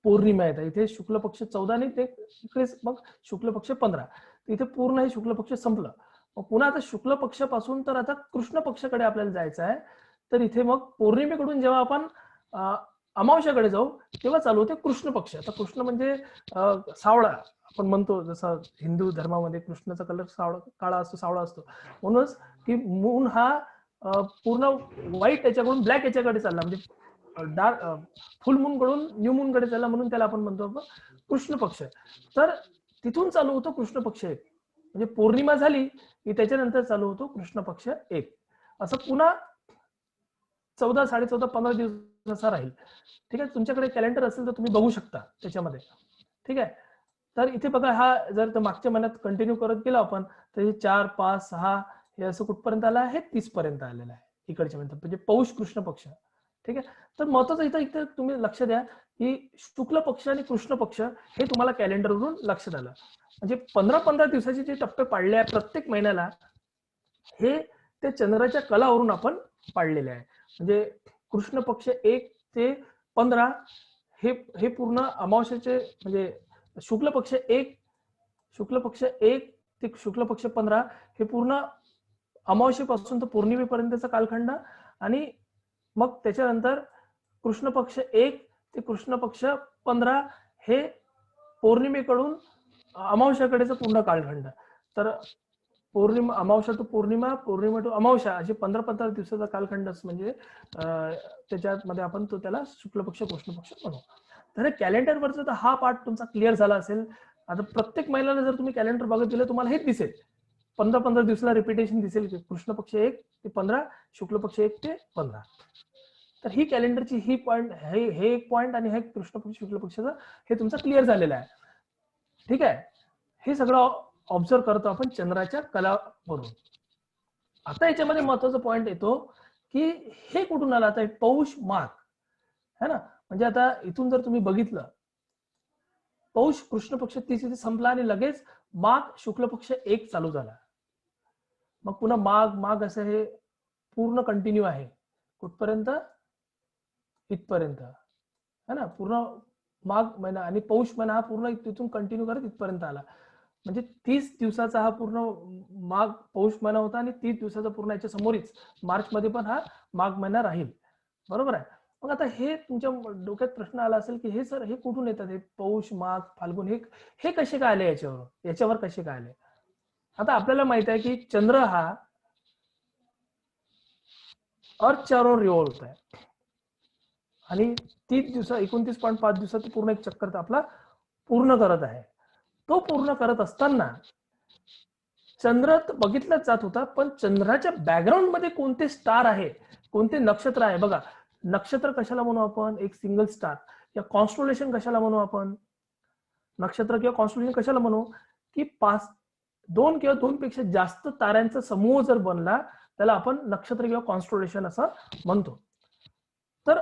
पौर्णिमा येत आहे. इथे शुक्ल पक्ष 14 आणि ते इकडे मग शुक्ल पक्ष 15, इथे पूर्ण हे शुक्ल पक्ष संपलं. मग पुन्हा आता शुक्ल पक्षापासून तर आता कृष्ण पक्षाकडे आपल्याला जायचं आहे. तर इथे मग पौर्णिमेकडून जेव्हा आपण अमावस्याकडे जाऊ तेव्हा चालू होते कृष्ण पक्ष. आता कृष्ण म्हणजे सावळा आपण म्हणतो, जसं हिंदू धर्मामध्ये कृष्णाचा कलर सावळा काळा असतो, सावळा असतो, म्हणूनच की मून हा पूर्ण व्हाईट याच्याकडून ब्लॅक याच्याकडे चालला, म्हणजे डार्क फुल मून कडून न्यू मून कडे चालला, म्हणून त्याला आपण म्हणतो कृष्ण पक्ष. तर तिथून चालू होतो कृष्ण पक्ष 1, म्हणजे पौर्णिमा झाली की त्याच्यानंतर चालू होतो कृष्ण पक्ष 1. असं पुन्हा 14, 14.5, 15 दिवसाचा राहील. ठीक आहे, तुमच्याकडे कॅलेंडर असेल तर तुम्ही बघू शकता त्याच्यामध्ये. ठीक आहे, तर इथे बघा, हा जर मागच्या महिन्यात कंटिन्यू करत गेलो आपण तर हे 4, 5, 6 हे असं कुठपर्यंत आलं आहे, 30 पर्यंत आलेलं आहे इकडच्या महिन्यात, म्हणजे पौष कृष्ण पक्ष. ठीक आहे, तर महत्वाचं इथं तुम्ही लक्ष द्या की शुक्ल पक्ष आणि कृष्ण पक्ष हे तुम्हाला कॅलेंडरवरून लक्षात आलं. म्हणजे 15-15 दिवसाचे जे टप्पे पाडले आहे प्रत्येक महिन्याला, हे ते चंद्राच्या कलावरून आपण पाडलेले आहे. म्हणजे कृष्ण पक्ष 1 ते 15 हे पूर्ण अमावस्याचे, म्हणजे शुक्ल पक्ष 1 ते शुक्ल पक्ष 15 हे पूर्ण अमावस्येपासून तर पौर्णिमेपर्यंतचा कालखंड, आणि मग त्याच्यानंतर कृष्ण पक्ष 1 ते कृष्ण पक्ष 15 हे पौर्णिमेकडून अमावस्याकडेचा पूर्ण कालखंड. तर पौर्णिमा, अमावस्या टू पौर्णिमा, पौर्णिमा टू अमावस्या असे 15-15 दिवसाचा कालखंडच म्हणजे त्याच्यामध्ये आपण तो त्याला शुक्ल पक्ष कृष्ण पक्ष म्हणू. तर कॅलेंडरवरचा तर हा पार्ट तुमचा क्लिअर झाला असेल. आता प्रत्येक महिन्याला जर तुम्ही कॅलेंडर बघत गेलं तुम्हाला हेच दिसेल, 15-15 दिवसाला रिपिटेशन दिसेल की कृष्ण पक्ष 1 ते 15, शुक्ल पक्ष 1 ते 15. तर ही कॅलेंडरची ही पॉईंट, हे एक पॉईंट आणि हे कृष्ण पक्ष शुक्ल पक्षाचा हे तुमचा क्लिअर झालेला आहे. ठीक आहे, हे सगळं ऑब्झर्व करतो आपण चंद्राच्या कलावरून. आता याच्यामध्ये महत्वाचा पॉइंट येतो की हे कुठून आलं, आता पौष माघ है ना. म्हणजे आता इथून जर तुम्ही बघितलं, पौष कृष्ण पक्ष 30 इथे संपला आणि लगेच माघ शुक्ल पक्ष 1 चालू झाला. मग पुन्हा माघ असं हे पूर्ण कंटिन्यू आहे कुठपर्यंत, इथपर्यंत है ना. पूर्ण माघ महिना आणि पौष महिना हा पूर्ण तिथून कंटिन्यू करत इथपर्यंत आला. म्हणजे 30 दिवसाचा हा पूर्ण माघ पौष महिना होता आणि 30 दिवसाचा पूर्ण याच्या समोरीच मार्च मध्ये पण हा माघ महिना राहील. बरोबर आहे. मग आता हे तुमच्या डोक्यात प्रश्न आला असेल की हे सर हे कुठून येतात, हे पौष माघ फाल्गुन हे कसे काय आले, याच्यावर कसे काय आले. आता आपल्याला माहित आहे की चंद्र हा अर्थच्या बरोबर रिव्हॉल्व होत आहे आणि 30 दिवस 29.5 दिवसात पूर्ण एक चक्कर आपला पूर्ण करत आहे. तो पूर्ण करत असताना चंद्र बघितलाच जात होता, पण चंद्राच्या बॅकग्राऊंड मध्ये कोणते स्टार आहे, कोणते नक्षत्र आहे. बघा, नक्षत्र कशाला म्हणू आपण, एक सिंगल स्टार, या कॉन्स्टलेशन कशाला म्हणू आपण, नक्षत्र किंवा कॉन्स्टलेशन कशाला म्हणू की 2 किंवा 2 पेक्षा जास्त ताऱ्यांचा समूह जर बनला त्याला आपण नक्षत्र किंवा कॉन्स्टलेशन असं म्हणतो. तर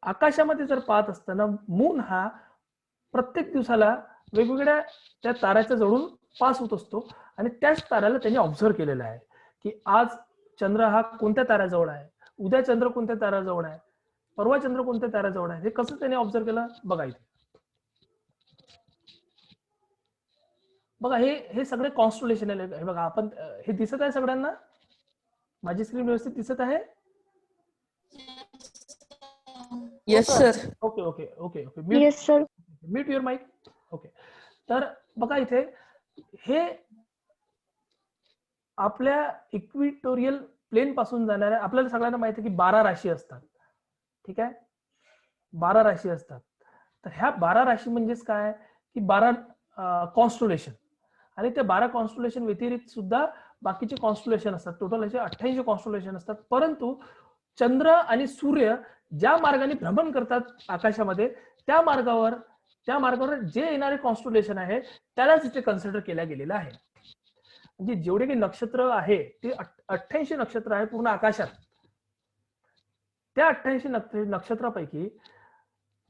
आकाशामध्ये जर पाहत असताना मून हा प्रत्येक दिवसाला वेगवेगळ्या त्या ताऱ्याच्या जवळून पास होत असतो आणि त्याच ताऱ्याला त्यांनी ऑब्झर्व केलेलं आहे की आज चंद्र हा कोणत्या ताऱ्याजवळ आहे, उद्या चंद्र कोणत्या ताऱ्याजवळ आहे, परवा चंद्र कोणत्या ताऱ्याजवळ आहे. हे कसं त्यांनी ऑब्झर्व केलं बघा. इथे बघा, हे सगळे कॉन्स्टलेशन आहे. हे बघा, आपण हे दिसत आहे सगळ्यांना, माझी स्क्रीन व्यवस्थित दिसत आहे. Yes sir. Okay okay okay okay, Yes, sir. Mute your mic. Okay, तर बघा इथे हे आपल्या इक्विटोरियल प्लेन पासून जाणाऱ्या, आपल्याला सगळ्यांना माहिती आहे की 12 राशी असतात. ठीक आहे, 12 राशी असतात. तर ह्या 12 राशी म्हणजेच काय की 12 कॉन्स्टलेशन, आणि त्या 12 कॉन्स्टलेशन व्यतिरिक्त सुद्धा बाकीचे कॉन्स्टलेशन असतात. टोटल असे 28 कॉन्स्टलेशन असतात. परंतु चंद्र आणि सूर्य ज्या मार्गाने भ्रमण करतात आकाशामध्ये, त्या मार्गावर जे येणारे कॉन्स्टलेशन आहे त्यालाच इथे कन्सिडर केल्या गेलेलं आहे. म्हणजे जेवढे काही नक्षत्र आहे ते 88 नक्षत्र आहे पूर्ण आकाशात. त्या 88 नक्षत्रापैकी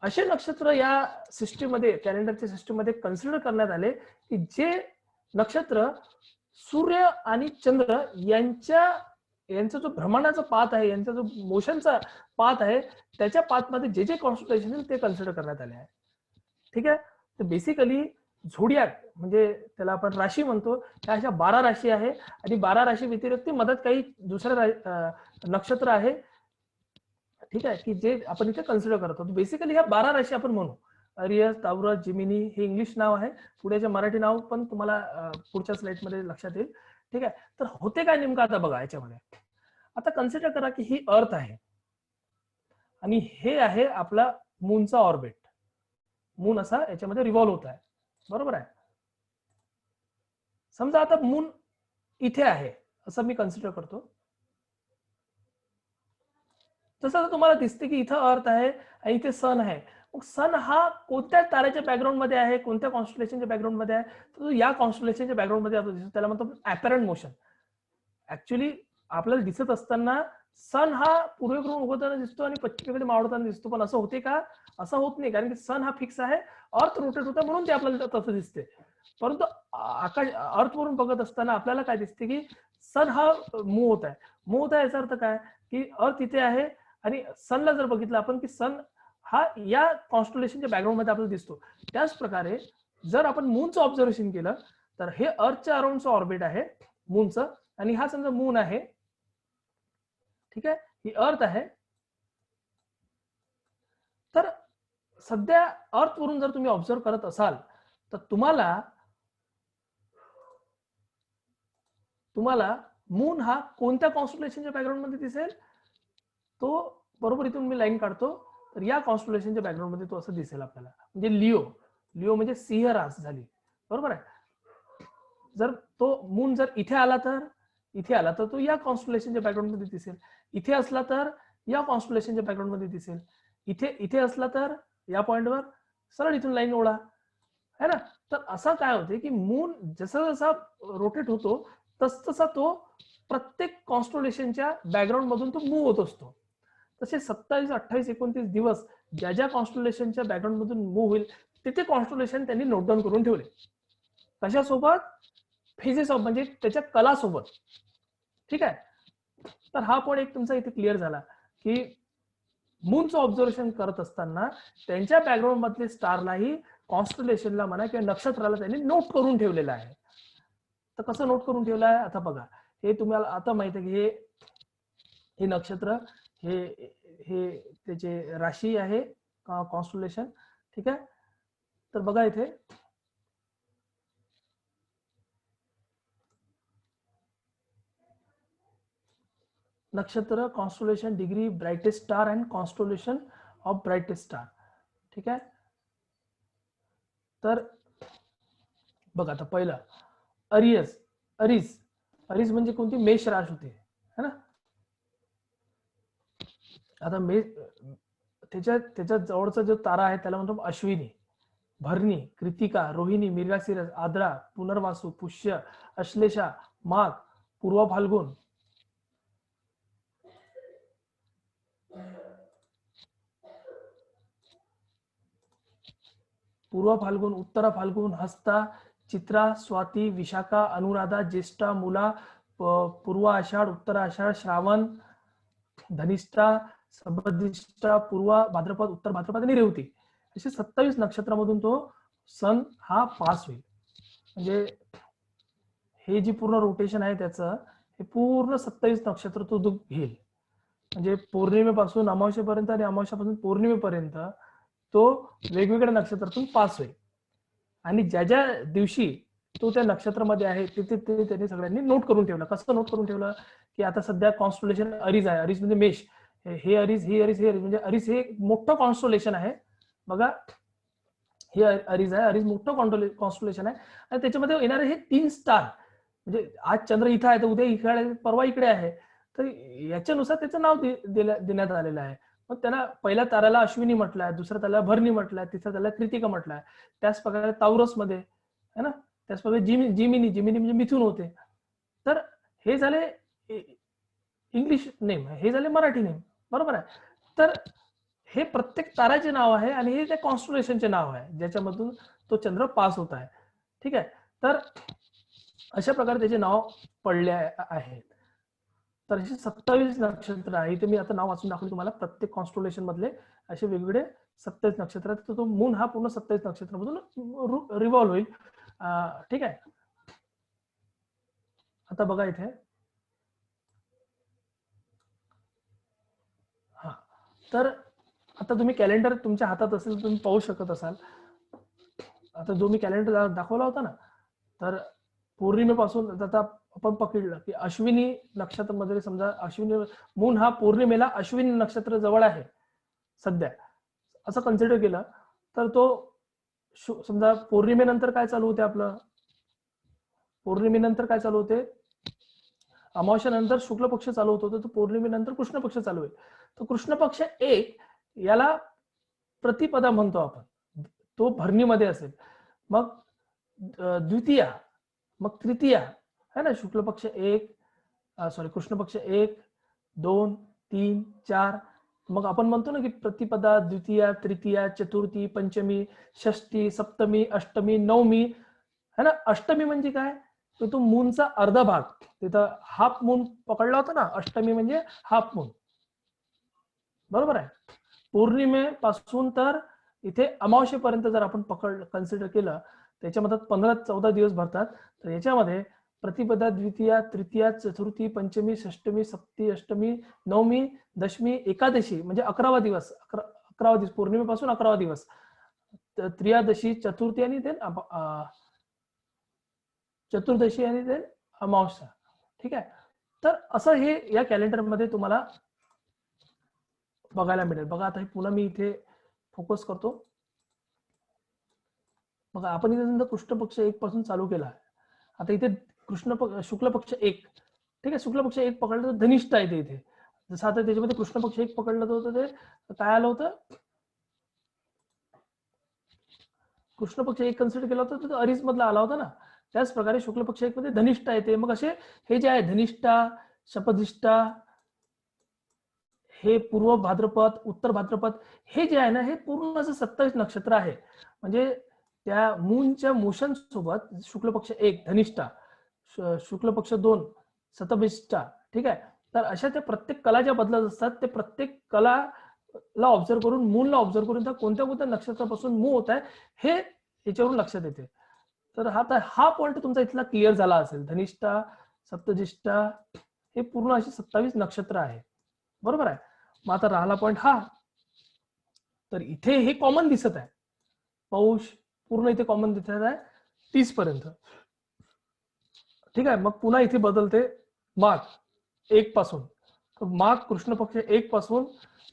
असे नक्षत्र या सिस्टीम मध्ये, कॅलेंडरच्या सिस्टीम मध्ये कन्सिडर करण्यात आले की जे नक्षत्र सूर्य आणि चंद्र यांचा जो भ्रमणाचा पाथ आहे, यांचा जो मोशनचा पाथ आहे, त्याच्या पाथ मध्ये जे कॉन्स्टलेशन ते कन्सिडर करण्यात आले आहे. ठीक आहे, तर बेसिकली झोडियाक म्हणजे त्याला आपण राशी म्हणतो, ह्या अशा 12 राशी आहे आणि 12 राशी व्यतिरिक्त मदत काही दुसऱ्या नक्षत्र आहे. ठीक आहे, की जे आपण इथे कन्सिडर करतो. बेसिकली ह्या 12 राशी आपण म्हणू. अरियस, तावरस, जिमिनी हे इंग्लिश नाव आहे, पुढेचे मराठी नाव पण तुम्हाला पुढच्या स्लाइड मध्ये लक्षात येईल. ठीक आहे, तर होते काय नेमकं आता बघा याच्यामध्ये. आता कन्सिडर करा की ही अर्थ आहे आणि हे आहे आपला मूनचा ऑर्बिट. मून असा याच्यामध्ये रिव्हॉल्व होत आहे. बरोबर आहे. समजा आता मून इथे आहे असं मी कन्सिडर करतो. जसं तुम्हाला दिसते की इथं अर्थ आहे आणि इथे सन आहे, मग सन हा कोणत्या ताऱ्याच्या बॅकग्राऊंड मध्ये आहे, कोणत्या कॉन्स्टलेशनच्या बॅकग्राऊंड मध्ये आहे, तर तो या कॉन्स्टलेशनच्या बॅकग्राऊंड मध्ये आपल्याला दिसतो, त्याला म्हणतो ऍपरंट मोशन. ऍक्च्युली आपल्याला दिसत असताना सन हा पूर्वेकडून उगवताना दिसतो आणि पश्चिमेकडे मावळताना दिसतो, पण असं होते का? असं होत नाही, कारण की सन हा फिक्स आहे, अर्थ रोटेट होता म्हणून ते आपल्याला तसं दिसते. परंतु आकाश अर्थवरून बघत असताना आपल्याला काय दिसते की सन हा मूव्ह होत आहे. मूव्ह होत आहे याचा अर्थ काय की अर्थ इथे आहे आणि सनला जर बघितलं आपण की सन हा या कॉन्स्टलेशनच्या बॅकग्राऊंड मध्ये आपल्याला दिसतो. त्याच प्रकारे जर आपण मूनचं ऑब्झर्वेशन केलं तर हे अर्थच्या अराउंडचं ऑर्बिट आहे मूनचं, आणि हा समजा मून आहे, ठीक आहे, ही अर्थ आहे. तर सध्या अर्थ वरून जर तुम्ही ऑब्झर्व करत असाल तर तुम्हाला मून हा कोणत्या कॉन्स्टलेशनच्या बॅकग्राऊंड मध्ये दिसेल? तो बरोबर इथून मी लाईन काढतो तर या कॉन्स्टलेशनच्या बॅकग्राऊंड मध्ये तो असं दिसेल आपल्याला, म्हणजे लिओ म्हणजे सिंह रास झाली, बरोबर आहे. जर तो मून जर इथे आला तर तो या कॉन्स्टलेशनच्या बॅकग्राऊंड मध्ये दिसेल. इथे असला तर या कॉन्स्टलेशनच्या बॅकग्राऊंड मध्ये दिसेल. इथे असला तर या पॉइंटवर सरळ इथून लाईन ओढा, है ना. तर असं काय होते की मून जसा जसा रोटेट होतो तसा तो प्रत्येक कॉन्स्टलेशनच्या बॅकग्राऊंड मधून तो मूव्ह होत असतो. तसे 27, 28, 29 दिवस ज्या ज्या कॉन्स्टलेशनच्या बॅकग्राऊंड मधून मूव्ह होईल तिथे कॉन्स्टलेशन त्यांनी नोट डाऊन करून ठेवले. कशासोबत? फेजेस ऑफ, म्हणजे त्याच्या कलासोबत, ठीक आहे. तर हा पॉइंट एक तुमचा इथे क्लिअर झाला की मूनचं ऑब्झर्वेशन करत असताना त्यांच्या बॅकग्राऊंड मधले स्टारलाही, कॉन्स्टलेशनला म्हणा किंवा नक्षत्राला त्यांनी नोट करून ठेवलेलं आहे. तर कसं नोट करून ठेवलं आहे आता बघा. हे तुम्हाला आता माहित आहे की हे नक्षत्र हे त्याचे राशी आहे, कॉन्स्टलेशन, ठीक आहे. तर बघा इथे नक्षत्र, constellation, degree, brightest star and constellation of brightest star, ठीक आहे. तर बघा आता पहिलं अरीज म्हणजे कोणती? मेष रास होते, है ना. आता त्याच्या जवळचा जो तारा आहे त्याला म्हणतो अश्विनी, भरणी, कृतिका, रोहिणी, मृगशिरस, आद्रा, पुनर्वासू, पुष्य, अश्लेषा, माघ, पूर्व फाल्गुन, उत्तरा फाल्गुन, हस्ता, चित्रा, स्वाती, विशाखा, अनुराधा, ज्येष्ठा, मूला, पूर्व आषाढ, उत्तर आषाढ, श्रावण, धनिष्ठा, सबदिष्ठा, पूर्व भाद्रपद, उत्तर भाद्रपद आणि रेवती, असे 27 नक्षत्रामधून तो सन हा पास होईल. म्हणजे हे जी पूर्ण रोटेशन आहे त्याचं, हे पूर्ण 27 नक्षत्र तो घेईल. म्हणजे पौर्णिमेपासून अमावस्येपर्यंत आणि अमावस्यापासून पौर्णिमेपर्यंत तो वेगवेगळ्या नक्षत्रातून पास होईल. आणि ज्या ज्या दिवशी तो त्या नक्षत्रामध्ये आहे तिथे ते त्यांनी सगळ्यांनी नोट करून ठेवलं. कसं नोट करून ठेवलं की आता सध्या कॉन्स्टलेशन अरीज आहे, अरीज म्हणजे मेष, हे अरीज, हे अरीज, हे अरीज, म्हणजे अरीज हे मोठं कॉन्स्टलेशन आहे. बघा हे अरीज आहे, अरीज मोठं कॉन्स्टलेशन आहे आणि त्याच्यामध्ये येणारे हे 3 स्टार, म्हणजे आज चंद्र इथं आहे तर उद्या इकडे आहे, परवा इकडे आहे, तर याच्यानुसार त्याचं नाव देण्यात आलेलं आहे. मग त्यांना पहिल्या ताऱ्याला अश्विनी म्हटलंय, दुसऱ्या ताऱ्याला भरणी म्हटलंय, तिसऱ्या ताऱ्याला कृतिका म्हटलंय. त्याच प्रकारे तावरस मध्ये है ना, त्याच प्रकारे जिमिनी म्हणजे मिथुन होते. तर हे झाले इंग्लिश नेम, हे झाले मराठी नेम, बरोबर आहे. तर हे प्रत्येक ताऱ्याचे नाव आहे आणि हे त्या कॉन्स्टलेशनचे नाव आहे ज्याच्यामधून तो चंद्र पास होत आहे, ठीक आहे. तर अशा प्रकारे त्याचे नाव पडले आहेत. तर असे 27 नक्षत्र आहे. इथे मी आता नाव वाचून दाखवले तुम्हाला. प्रत्येक कॉन्स्टलेशन मधले असे वेगवेगळे 27 नक्षत्र आहेत. तर तो मून हा पूर्ण 27 नक्षत्रामधून रिव्हॉल्व्ह होईल, ठीक आहे. आता बघा इथे, हा, तर आता तुम्ही कॅलेंडर तुमच्या हातात असेल तुम्ही पाहू शकत असाल. आता जो मी कॅलेंडर दाखवला होता ना, तर पौर्णिमेपासून आता आपण पकडलं की अश्विनी नक्षत्रामध्ये, समजा अश्विनी मून हा पौर्णिमेला अश्विनी नक्षत्र जवळ आहे सध्या, असं कन्सिडर केलं तर तो समजा पौर्णिमेनंतर काय चालू होते आपलं, पौर्णिमेनंतर काय चालू होते, अमावस्यानंतर शुक्ल पक्ष चालू होतो तर पौर्णिमेनंतर कृष्ण पक्ष चालू आहे. तर कृष्ण पक्ष 1 याला प्रतिपदा म्हणतो आपण, तो भरणीमध्ये असेल. मग द्वितीया, मग तृतीया है ना, शुक्ल पक्ष 1 कृष्ण पक्ष 1 2 3 4. मग आपण म्हणतो ना की प्रतिपदा, द्वितीया, तृतीया, चतुर्थी, पंचमी, षष्ठी, सप्तमी, अष्टमी, नवमी है ना. अष्टमी म्हणजे काय, तो मूनचा अर्धा भाग, तिथं हाफ मून पकडला होता ना, अष्टमी म्हणजे हाफ मून, बरोबर आहे. पौर्णिमेपासून तर इथे अमावस्येपर्यंत जर आपण कन्सिडर केलं, त्याच्यामध्ये 15-14 दिवस भरतात. तर याच्यामध्ये प्रतिपदा, द्वितीया, तृतीया, चतुर्थी, पंचमी, षष्टमी, सप्ती, अष्टमी, नवमी, दशमी, एकादशी म्हणजे 11वा दिवस, 11वा दिवस, पौर्णिमेपासून 11वा दिवस, त्रियादशी, चतुर्थी आणि ते चतुर्दशी आणि ते अमावस्या. ठीक आहे. तर असं हे या कॅलेंडरमध्ये तुम्हाला बघायला मिळेल. बघा आता पुन्हा मी इथे फोकस करतो. बघा आपण इथे समजा कृष्ण पक्ष 1 पासून चालू केला आहे. आता इथे शुक्ल पक्ष 1, ठीक आहे, शुक्ल पक्ष 1 पकडलं तर धनिष्ठा येते इथे. जसं आता त्याच्यामध्ये कृष्ण पक्ष 1 पकडलं होतं ते काय आलं होतं, कृष्ण पक्ष 1 कन्सिडर केला होता तो अरीस मधला आला होता ना. त्याच प्रकारे शुक्ल पक्ष 1 मध्ये धनिष्ठा येते. मग असे हे जे आहे धनिष्ठा, शपधिष्ठा, हे पूर्व भाद्रपद, उत्तर भाद्रपद, हे जे आहे ना हे पूर्ण असं 27 नक्षत्र आहे. म्हणजे त्या मूनच्या मोशन सोबत शुक्ल पक्ष 1 धनिष्ठा, शुक्ल पक्ष 2 शतभिष्ठा. ठीक आहे. तर अशा त्या प्रत्येक कला ज्या बदलत असतात, ते प्रत्येक कलाला ऑब्झर्व करून, मूनला ऑब्झर्व करून त्या कोणत्या कोणत्या नक्षत्रापासून मूव होत आहे हे याच्यावरून लक्षात येते. तर हा पॉइंट तुमचा इथला क्लिअर झाला असेल. धनिष्ठा, सप्तजिष्ठा हे पूर्ण अशी 27 नक्षत्र आहे, बरोबर आहे. मग आता राहिला पॉइंट हा, तर इथे हे कॉमन दिसत आहे, पौष पूर्ण इथे कॉमन दिसत आहे 30 पर्यंत. ठीक आहे. मग पुन्हा इथे बदलते माघ 1 पासून, तर माघ कृष्ण पक्ष 1 पासून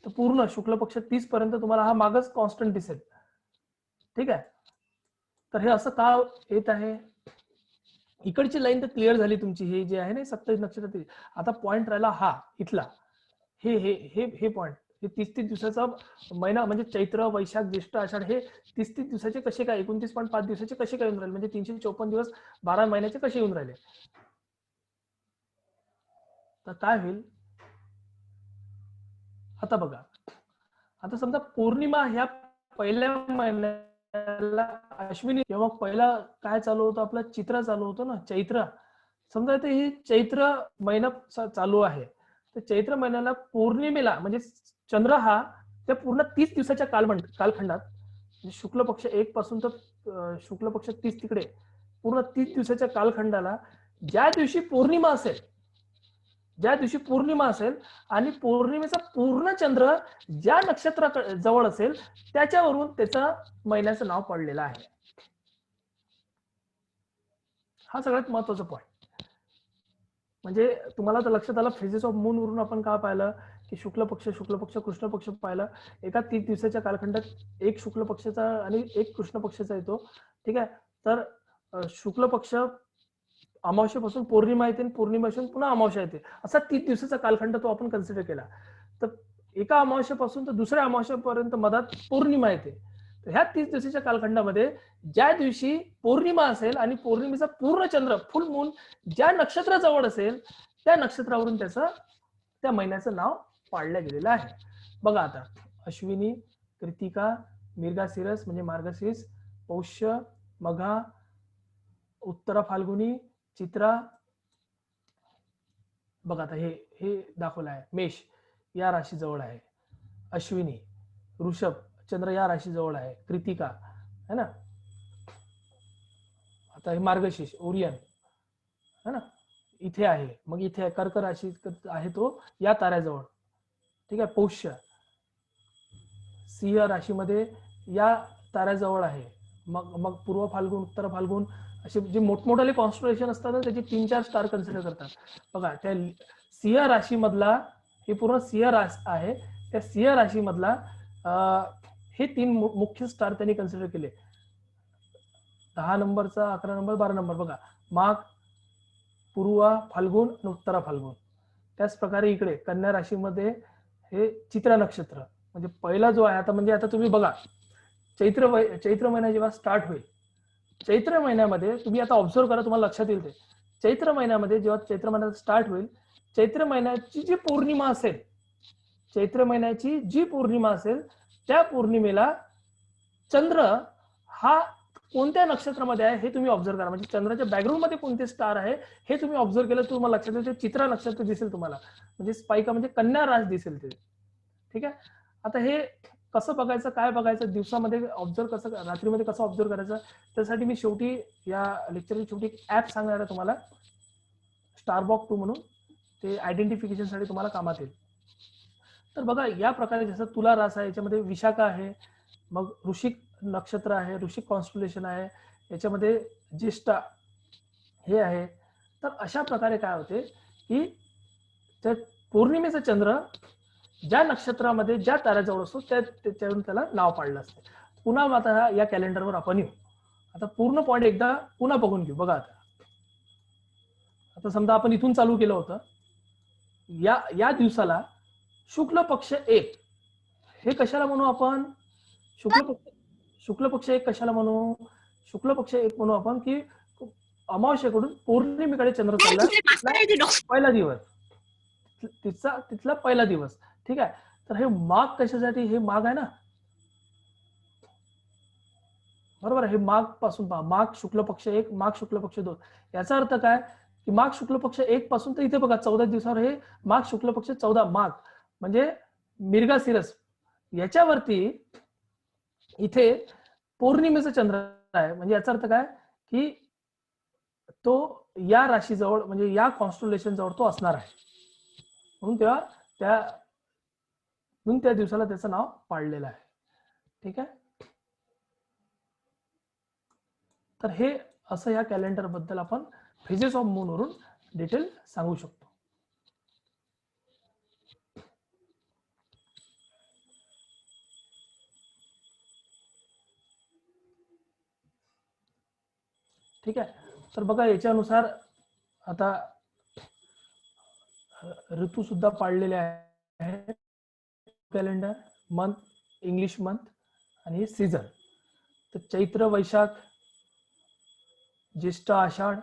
तर पूर्ण शुक्ल पक्ष 30 पर्यंत तुम्हाला हा मागच कॉन्स्टंट दिसेल. ठीक आहे. तर हे असं का येत आहे, इकडची लाईन तर क्लिअर झाली तुमची, हे जे आहे ना 27 नक्षत्र. आता पॉइंट राहिला हा इथला, हे हे हे हे पॉइंट, हे 30 दिवसाचा महिना म्हणजे चैत्र, वैशाख, ज्येष्ठ, आषाढ, हे 30 दिवसाचे कसे काय, 29.5 दिवसाचे कसे काय येऊन राहिले, म्हणजे 354 दिवस 12 महिन्याचे कसे येऊन राहिले. तर काय होईल आता बघा. आता समजा पौर्णिमा ह्या पहिल्या महिन्याला अश्विनी, तेव्हा पहिला काय चालू होतं, आपला चित्रा चालू होतो ना, चैत्र. समजा इथे ही चैत्र महिना चालू आहे, तर चैत्र महिन्याला पौर्णिमेला म्हणजे चंद्र हा त्या पूर्ण 30 दिवसाच्या कालखंडात, शुक्ल पक्ष 1 पासून तर शुक्ल पक्ष 30 तिकडे पूर्ण 30 दिवसाच्या कालखंडाला ज्या दिवशी पौर्णिमा असेल, आणि पौर्णिमेचा पूर्ण चंद्र ज्या नक्षत्रा जवळ असेल त्याच्यावरून त्याचं महिन्याचं नाव पडलेलं आहे. हा सगळ्यात महत्वाचा पॉइंट. म्हणजे तुम्हाला तर लक्षात आलं, फेजेस ऑफ मून वरून आपण काय पाहिलं की शुक्ल पक्ष कृष्ण पक्ष पाहिलं. एका 30 दिवसाच्या कालखंडात एक शुक्ल पक्षाचा आणि एक कृष्ण पक्षाचा येतो. ठीक आहे. तर शुक्ल पक्ष अमावस्येपासून पौर्णिमा येते आणि पौर्णिमेपासून पुन्हा अमावस्या येते, असा 30 दिवसाचा कालखंड तो आपण कन्सिडर केला. तर एका अमावस्येपासून तर दुसऱ्या अमावस्येपर्यंत मधात पौर्णिमा येते. तर ह्या 30 दिवसाच्या कालखंडामध्ये ज्या दिवशी पौर्णिमा असेल आणि पौर्णिमेचा पूर्ण चंद्र फुल मून ज्या नक्षत्राजवळ असेल त्या नक्षत्रावरून त्या महिन्याचं नाव पाडलं गेलेलं आहे. बघा आता अश्विनी, कृतिका, मिर्गासिरस म्हणजे मार्गशीर्ष, पौष्य, मघा, उत्तरा फाल्गुनी, चित्रा. बघा आता हे दाखवलं आहे. मेष या राशी जवळ आहे, अश्विनी, वृषभ चंद्र या राशी जवळ आहे, कृतिका है ना. आता हे मार्गशीर्ष ओरियन है ना इथे आहे. मग इथे आहे कर्क राशी आहे तो या ताऱ्याजवळ. ठीक आहे. पौष्य सिंह राशीमध्ये या ताऱ्याजवळ आहे. मग पूर्व फाल्गुन, उत्तर फाल्गुन असे जे मोठमोठाले कॉन्स्टलेशन असतात ना त्याचे 3-4 स्टार कन्सिडर करतात. बघा त्या सिंह राशी मधला, हे पूर्ण सिंह राशी आहे, त्या सिंह राशी मधला हे 3 मुख्य स्टार त्यांनी कन्सिडर केले. 10 नंबरचा, 11 नंबर, 12 नंबर. बघा माघ, पूर्वा फाल्गुन आणि उत्तरा फाल्गुन. त्याच प्रकारे इकडे कन्या राशीमध्ये हे चित्रा नक्षत्र म्हणजे पहिला जो आहे. आता म्हणजे आता तुम्ही बघा चैत्र महिना जेव्हा स्टार्ट होईल, चैत्र महिन्यामध्ये तुम्ही आता ऑब्झर्व करा, तुम्हाला लक्षात येईल ते. चैत्र महिन्यामध्ये जेव्हा चैत्र महिन्यात स्टार्ट होईल, चैत्र महिन्याची जी पौर्णिमा असेल, चैत्र महिन्याची जी पौर्णिमा असेल त्या पौर्णिमेला चंद्र हा कोणत्या नक्षत्रामध्ये आहे हे तुम्ही ऑब्झर्व करा. म्हणजे चंद्राच्या बॅकग्राऊंड मध्ये कोणते स्टार आहे हे तुम्ही ऑब्झर्व केलं तर तुम्हाला लक्षात येईल. ते चित्रा नक्षत्र दिसेल तुम्हाला, म्हणजे स्पाइका म्हणजे कन्या रास दिसेल ते. ठीक आहे. आता हे कसं बघायचं, काय बघायचं, दिवसामध्ये ऑब्झर्व कसं, रात्रीमध्ये कसं ऑब्झर्व करायचं, त्यासाठी मी शेवटी या लेक्चरची शेवटी एक ऍप सांगणार आहे तुम्हाला, स्टारबॉक 2 म्हणून. ते आयडेंटिफिकेशनसाठी तुम्हाला कामात येईल. तर बघा या प्रकारे जसं तुला रास आहे, याच्यामध्ये विशाखा आहे, मग ऋषिक नक्षत्र आहे, ऋषिक कॉन्स्टलेशन आहे, याच्यामध्ये ज्येष्ठा हे आहे. तर अशा प्रकारे काय होते की त्या पौर्णिमेचा चंद्र ज्या नक्षत्रामध्ये ज्या ताऱ्याजवळ असतो त्याच्यावरून त्याला नाव पाडलं असते. पुन्हा आता या कॅलेंडरवर आपण येऊ. आता पूर्ण पॉईंट एकदा पुन्हा बघून घेऊ. बघा आता समजा आपण इथून चालू केलं होतं, या दिवसाला शुक्ल पक्ष 1 हे कशाला म्हणू आपण, शुक्ल पक्ष 1 कशाला म्हणू, शुक्ल पक्ष 1 म्हणू आपण की अमावस्येकडून पौर्णिमेकडे चंद्र चालला पहिला दिवस, तिथला पहिला दिवस. ठीक आहे. तर हे माघ कशासाठी, हे माघ आहे ना, बरोबर आहे. हे माघ पासून पहा, माघ शुक्ल पक्ष 1, माघ शुक्ल पक्ष 2. याचा अर्थ काय की माघ शुक्ल पक्ष 1 पासून तर इथे बघा 14 दिवसावर हे माघ शुक्ल पक्ष 14 माघ म्हणजे मिर्गासिरस, याच्यावरती इथे पौर्णिमेचा चंद्र आहे. म्हणजे याचा अर्थ काय की तो या राशीजवळ म्हणजे या कॉन्स्टलेशन जवळ तो असणार आहे. म्हणून तेव्हा त्या दिवसाला त्याचं नाव पाडलेलं आहे. ठीक आहे. तर हे असं या कॅलेंडर बद्दल आपण फेजेस ऑफ मून वरून डिटेल सांगू शकतो. ठीक आहे. तर बघा याच्यानुसार आता ऋतू सुद्धा पाळलेले आहे. कॅलेंडर मंथ, इंग्लिश मंथ आणि सीझन. तर चैत्र वैशाख, ज्येष्ठ आषाढ,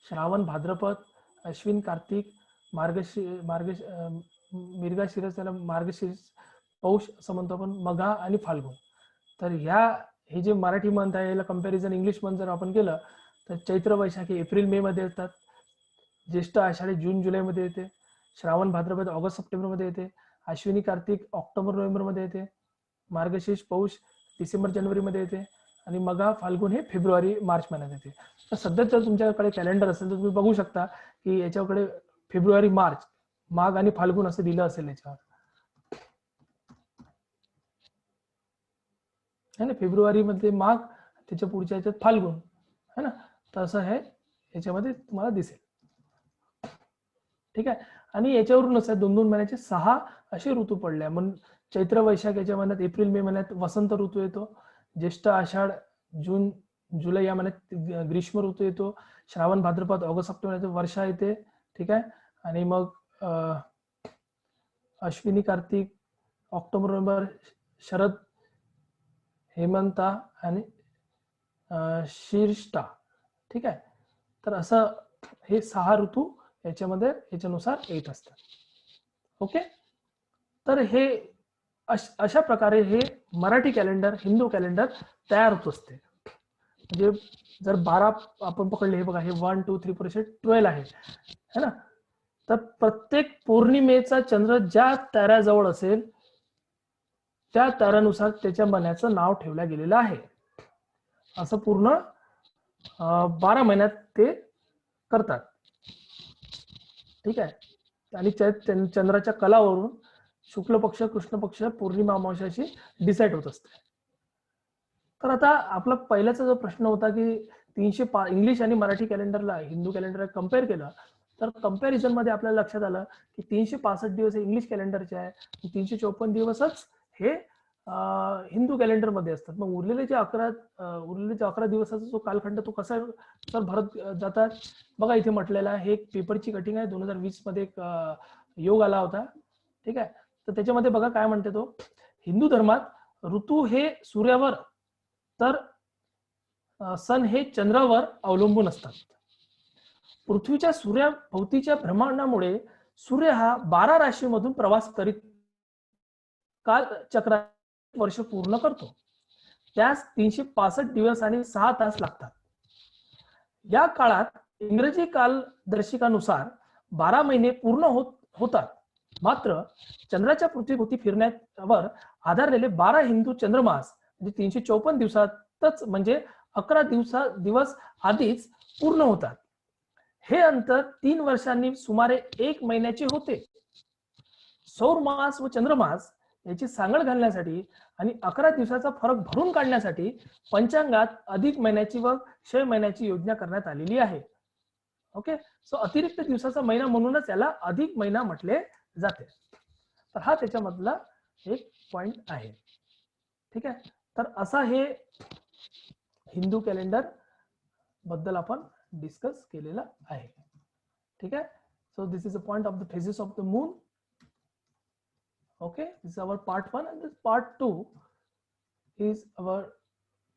श्रावण भाद्रपद, अश्विन कार्तिक, मिर्गाशीर्ष, मार्गशीर्ष, पौष असं म्हणतो आपण, मघा आणि फाल्गुन. तर हे जे मराठी मंथ आहे याला कंपॅरिझन इंग्लिश मंथ जर आपण केलं तर चैत्र वैशाख हे एप्रिल मे मध्ये येतात, ज्येष्ठ आषाढी जून जुलै मध्ये येते, श्रावण भाद्रपद ऑगस्ट सप्टेंबर मध्ये येते, अश्विनी कार्तिक ऑक्टोबर नोव्हेंबर मध्ये येते, मार्गशीर्ष पौष डिसेंबर जानेवारी मध्ये येते आणि मघा फाल्गुन हे फेब्रुवारी मार्च महिन्यात येते. तर सध्या जर तुमच्याकडे कॅलेंडर असेल तर तुम्ही बघू शकता की याच्याकडे फेब्रुवारी मार्च माघ आणि फाल्गुन असं दिलं असेल याच्यावर है ना. फेब्रुवारी मध्ये माघ, त्याच्या पुढच्या याच्यात फाल्गुन है ना. तसं हे याच्यामध्ये तुम्हाला दिसेल. ठीक आहे. आणि याच्यावरूनच 2-2 महिन्याचे 6 असे ऋतू पडले. म्हणून चैत्र वैशाख याच्या महिन्यात, एप्रिल मे महिन्यात वसंत ऋतू येतो, ज्येष्ठ आषाढ जून जुलै या महिन्यात ग्रीष्म ऋतू येतो, श्रावण भाद्रपद ऑगस्ट सप्टेंबर वर्षा येते. ठीक आहे. आणि मग अश्विनी कार्तिक ऑक्टोबर नोव्हेंबर शरद, हेमंता आणि शीर्ष्टा. ठीक आहे. तर असं हे 6 ऋतू याच्यामध्ये याच्यानुसार येत असतात. ओके. तर हे अशा प्रकारे हे मराठी कॅलेंडर, हिंदू कॅलेंडर तयार होत असते. म्हणजे जर 12 आपण पकडले, हे बघा हे 1 2 3 4 12 आहे है ना. तर प्रत्येक पौर्णिमेचा चंद्र ज्या ताऱ्याजवळ असेल त्या ताऱ्यानुसार त्याच्या महिन्याचं नाव ठेवलं गेलेलं आहे. असं पूर्ण 12 महिन्यात ते करतात. ठीक आहे. आणि चंद्राच्या कलावरून शुक्ल पक्ष, कृष्ण पक्ष, पौर्णिमा, अमावस्या डिसाईड होत असते. तर आता आपला पहिल्याचा जो प्रश्न होता की 305 इंग्लिश आणि मराठी कॅलेंडरला हिंदू कॅलेंडर कम्पेअर केलं तर कंपॅरिझन मध्ये आपल्याला लक्षात आलं की 365 दिवस हे इंग्लिश कॅलेंडरचे आहे, 354 दिवसच हे हिंदू कॅलेंडर मध्ये असतात. मग उरलेले जे 11 दिवसाचा जो कालखंड तो कसा सर भरत जातात बघा, इथे म्हटलेला आहे. हे एक पेपरची कटिंग आहे. 2020 मध्ये एक योग आला होता. ठीक आहे. तर त्याच्यामध्ये बघा काय म्हणते तो, हिंदू धर्मात ऋतू हे सूर्यावर तर सण हे चंद्रावर अवलंबून असतात. पृथ्वीच्या सूर्याभोवतीच्या भ्रमणामुळे सूर्य हा 12 राशीमधून प्रवास करीत कालचक्र वर्ष पूर्ण करतो. त्यास 365 दिवस आणि 6 तास लागतात. या काळात इंग्रजी कालदर्शिकानुसार 12 महिने पूर्ण होतात. मात्र चंद्राच्या पृथ्वीभोवती फिरण्यावर आधारलेले 12 हिंदू चंद्रमास म्हणजे 354 दिवसातच म्हणजे 11 दिवस आधीच पूर्ण होतात. हे अंतर 3 वर्षांनी सुमारे 1 महिन्याचे होते. सौर मास व चंद्रमास याची सांगड घालण्यासाठी आणि 11 दिवसाचा फरक भरून काढण्यासाठी पंचांगात अधिक महिन्याची व क्षय महिन्याची योजना करण्यात आलेली आहे. ओके. सो अतिरिक्त दिवसाचा महिना म्हणूनच याला अधिक महिना म्हटले जाते. तर हा त्याच्यामधला एक पॉइंट आहे. ठीक आहे. तर असा हे हिंदू कॅलेंडर बद्दल आपण डिस्कस केलेला आहे. ठीक आहे. So this is a point of the phases of the moon. Okay, this is our part 1, and this part 2 is our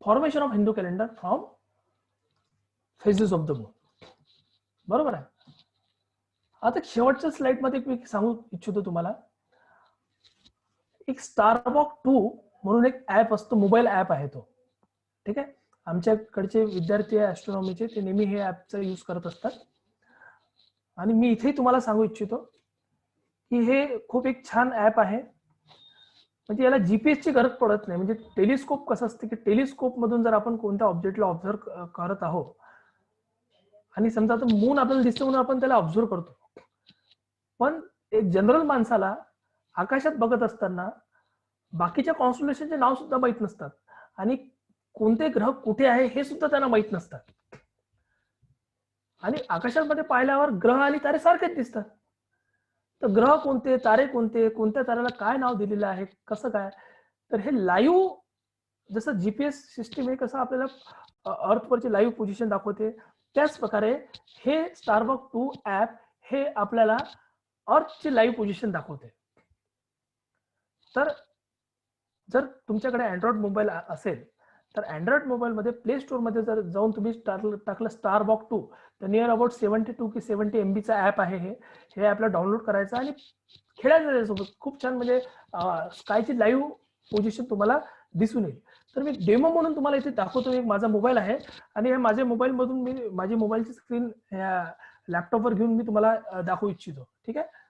formation of Hindu calendar from phases of the moon. बरोबर आहे. आता शेवटच्या slide मध्ये मी सांगू इच्छितो तुम्हाला, एक स्टारबॉक 2 म्हणून एक ऍप असतो, मोबाईल ऍप आहे तो. ठीक आहे. आमच्याकडचे विद्यार्थी आहे ऍस्ट्रॉनॉमीचे, ते नेहमी हे ऍपचा यूज करत असतात. आणि मी इथे तुम्हाला सांगू इच्छितो की हे खूप एक छान ऍप आहे. म्हणजे याला जीपीएस ची गरज पडत नाही. म्हणजे टेलिस्कोप कसं असतं की टेलिस्कोप मधून जर आपण कोणत्या ऑब्जेक्टला ऑब्झर्व करत आहोत आणि समजा आता मून आपल्याला दिसतो म्हणून आपण त्याला ऑब्झर्व करतो, पण एक जनरल माणसाला आकाशात बघत असताना बाकीच्या कॉन्स्टलेशनचे नाव सुद्धा माहित नसतात आणि कोणते ग्रह कुठे आहे हे सुद्धा त्यांना माहित नसतात. आणि आकाशामध्ये पाहिल्यावर ग्रह आणि तारे सारखेच दिसतात. तर ग्रह कोणते, तारे कोणते, कोणत्या ताऱ्याला काय नाव दिलेलं आहे, कसं काय, तर हे लाईव्ह, जसं जीपीएस सिस्टीम आहे कसं आपल्याला अर्थवरची लाईव्ह पोझिशन दाखवते, त्याच प्रकारे हे स्टारबॉक 2 ऍप हे आपल्याला अर्थची लाईव्ह पोझिशन दाखवते. तर जर तुमच्याकडे अँड्रॉइड मोबाईल असेल तर अँड्रॉइड मोबाईल मध्ये प्ले स्टोर मध्ये जर जाऊन तुम्ही टाकलं स्टारबॉक 2, तर नियर अबाउट 72 की 70 MBचा ऍप आहे. हे ऍपला डाउनलोड करायचं आणि खेळायचं त्याच्यासोबत. खूप छान, म्हणजे स्कायची लाईव्ह पोझिशन तुम्हाला दिसून येईल. तर मी डेमो म्हणून तुम्हाला इथे दाखवतो. एक माझा मोबाईल आहे आणि हे माझ्या मोबाईल मधून मी माझी मोबाईलची स्क्रीन लॅपटॉपवर घेऊन मी तुम्हाला दाखवू इच्छितो. ठीक आहे.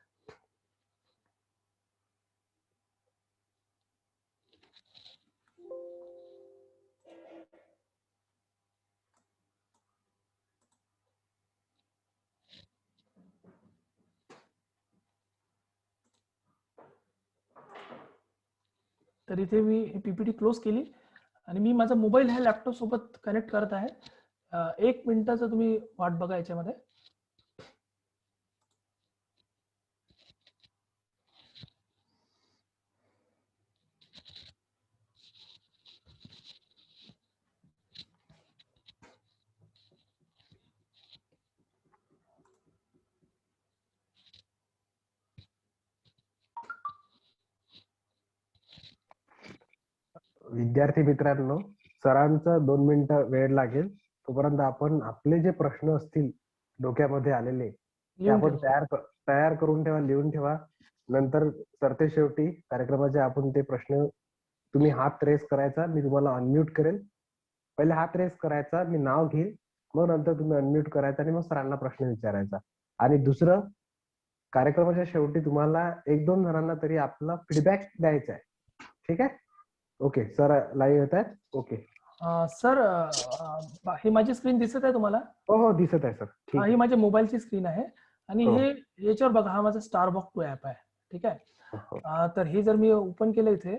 तर इथे मी ही पीपीटी क्लोज केली आणि मी माझा मोबाईल ह्या लॅपटॉप सोबत कनेक्ट करत आहे. 1 मिनिटाचं तुम्ही वाट बघा याच्यामध्ये. विद्यार्थी मित्रांनो, सरांचा 2 मिनिटं वेळ लागेल. तोपर्यंत आपण आपले जे प्रश्न असतील डोक्यामध्ये आलेले ते आपण तयार करून ठेवा, लिहून ठेवा. नंतर सरते शेवटी कार्यक्रमाचे आपण ते प्रश्न, तुम्ही हात रेस करायचा, मी तुम्हाला अनम्यूट करेल. पहिले हात रेस करायचा, मी नाव घेईल, मग नंतर तुम्ही अनम्यूट करायचा आणि मग सरांना प्रश्न विचारायचा. आणि दुसरं, कार्यक्रमाच्या शेवटी तुम्हाला 1-2 जणांना तरी आपला फीडबॅक द्यायचा आहे. ठीक आहे. ओके सर, लाईव्ह येत आहेत. ओके सर, ही माझी स्क्रीन दिसत आहे तुम्हाला? हो हो, दिसत आहे सर. ठीक आहे. ही माझ्या मोबाईलची स्क्रीन आहे आणि हो. हे याच्यावर बघा, हा माझा स्टारबॉक 2 ऍप आहे. ठीक आहे. हो. तर हे जर मी ओपन केलं इथे,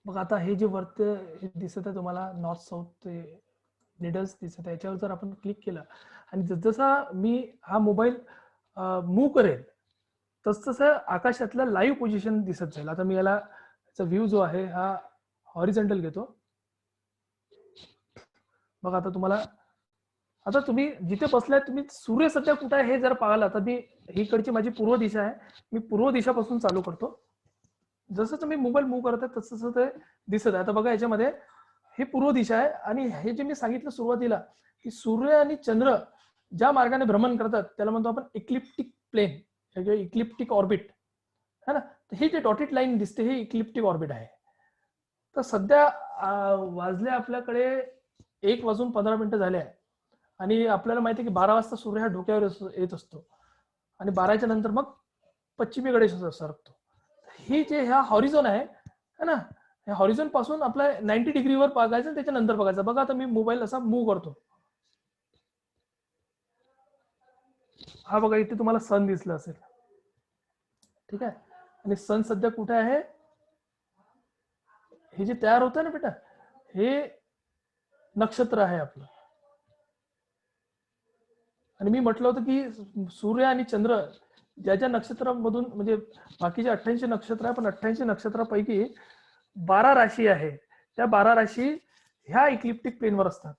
बघा आता हे जे वरती दिसत आहे तुम्हाला, नॉर्थ साऊथ निडल्स दिसत आहे, याच्यावर जर आपण क्लिक केलं आणि जसजसा मी हा मोबाईल मूव्ह करेल तसतसं आकाशातलं लाईव्ह पोझिशन दिसत जाईल. आता मी याला व्ह्यू जो आहे हा हॉरिझॉन्टल घेतो. बघा आता तुम्हाला, आता तुम्ही जिथे बसलाय तुम्ही सूर्य सध्या कुठे आहे हे जर पाहिलं, तर मी इकडची माझी पूर्व दिशा आहे, मी पूर्व दिशापासून चालू करतो. जसं तुम्ही मोबाईल मूव्ह करत आहे तसं ते दिसत आहे. आता बघा याच्यामध्ये ही पूर्व दिशा आहे आणि हे जे मी सांगितलं सुरुवातीला की सूर्य आणि चंद्र ज्या मार्गाने भ्रमण करतात त्याला म्हणतो आपण इक्लिप्टिक प्लेन किंवा इक्लिप्टिक ऑर्बिट है ना. तर ही जे डॉटेड लाईन दिसते हे इक्लिप्टिक ऑर्बिट आहे. तर सध्या वाजले आपल्याकडे 1:15 झाले आहे आणि आपल्याला माहिती आहे की 12 वाजता सूर्य हा डोक्यावर येत असतो आणि 12च्या नंतर मग पश्चिमेकडे सरकतो. ही जे ह्या हॉरिझॉन आहे ना, ह्या हॉरिझॉन पासून आपल्या 90 डिग्रीवर बघायचं, त्याच्यानंतर बघायचं. बघा आता मी मोबाईल असा मूव्ह करतो, हा बघा इथे तुम्हाला सन दिसलं असेल, ठीक आहे. आणि सन सध्या कुठे आहे, हे जे तयार होतं ना बेटा, हे नक्षत्र आहे आपलं. आणि मी म्हटलं होतं की सूर्य आणि चंद्र ज्या ज्या नक्षत्रामधून, म्हणजे बाकीचे 88 नक्षत्र आहे, पण 88 नक्षत्रापैकी 12 राशी आहे, त्या 12 राशी ह्या इक्लिप्टिक प्लेनवर असतात.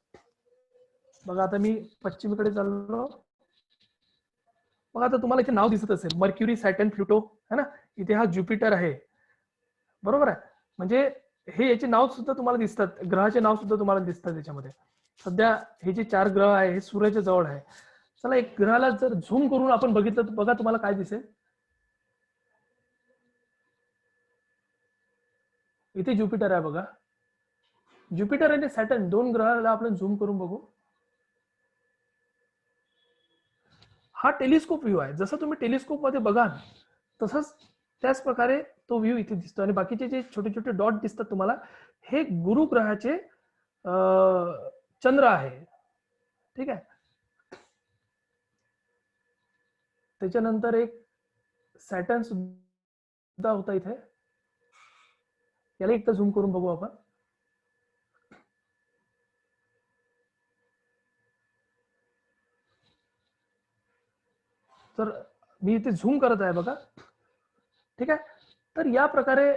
बघा आता मी पश्चिमेकडे चाललो. बघा आता तुम्हाला इथे नाव दिसत असेल, मर्क्युरी, सॅटर्न, प्लुटो है ना. इथे हा ज्युपिटर आहे, बरोबर आहे. म्हणजे हे याचे नाव सुद्धा तुम्हाला दिसतात, ग्रहाचे नाव सुद्धा तुम्हाला दिसतात याच्यामध्ये. सध्या हे जे 4 ग्रह आहे हे सूर्याच्या जवळ आहे. चला एक ग्रहाला जर झूम करून आपण बघितलं तर बघा तुम्हाला काय दिसेल. इथे ज्युपिटर आहे बघा. ज्युपिटर आणि सॅटर्न दोन ग्रहाला आपण झूम करून बघू. हा टेलिस्कोप व्ह्यू आहे. जसं तुम्ही टेलिस्कोप मध्ये बघाल तसंच त्याच प्रकारे तो व्ह्यू इथे दिसतो. आणि बाकीचे जे छोटे छोटे डॉट दिसतात तुम्हाला, हे गुरु ग्रहाचे चंद्र आहे, ठीक आहे. त्याच्यानंतर एक सॅटर्न सुद्धा होता इथे, याला एकदा झूम करून बघू आपण. तर मी इथे झूम करत आहे बघा, ठीक आहे. तर या प्रकारे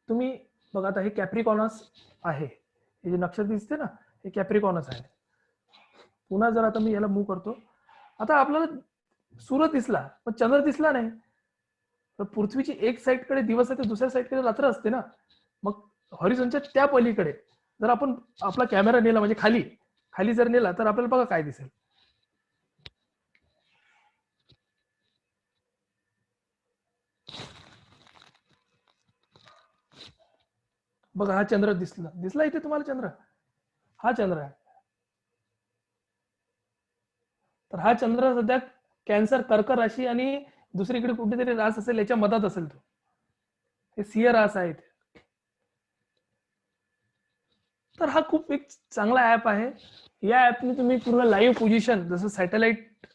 तुम्ही बघा, आता हे कॅप्रिकॉनस आहे, हे जे नक्षत्र दिसते ना हे कॅप्रिकॉनस आहे. पुन्हा जर आता मी याला मूव्ह करतो, आता आपल्याला सूर्य दिसला पण चंद्र दिसला नाही. तर पृथ्वीची एक साईडकडे दिवस आहे तर दुसऱ्या साईडकडे रात्र असते ना. मग हॉरिझॉनच्या त्या पलीकडे जर आपण आपला कॅमेरा नेला, म्हणजे खाली खाली जर नेला तर आपल्याला बघा काय दिसेल. बघा हा चंद्र दिसला इथे तुम्हाला. चंद्र, हा चंद्र आहे. तर हा चंद्र सध्या कॅन्सर, कर्क राशी आणि दुसरीकडे कुठेतरी रास असेल याच्या मधात असेल तो. हे सिंह रास आहे. तर हा खूप एक चांगला ऍप आहे. या ऍपने तुम्ही पूर्ण लाईव्ह पोझिशन, जसं सॅटेलाइट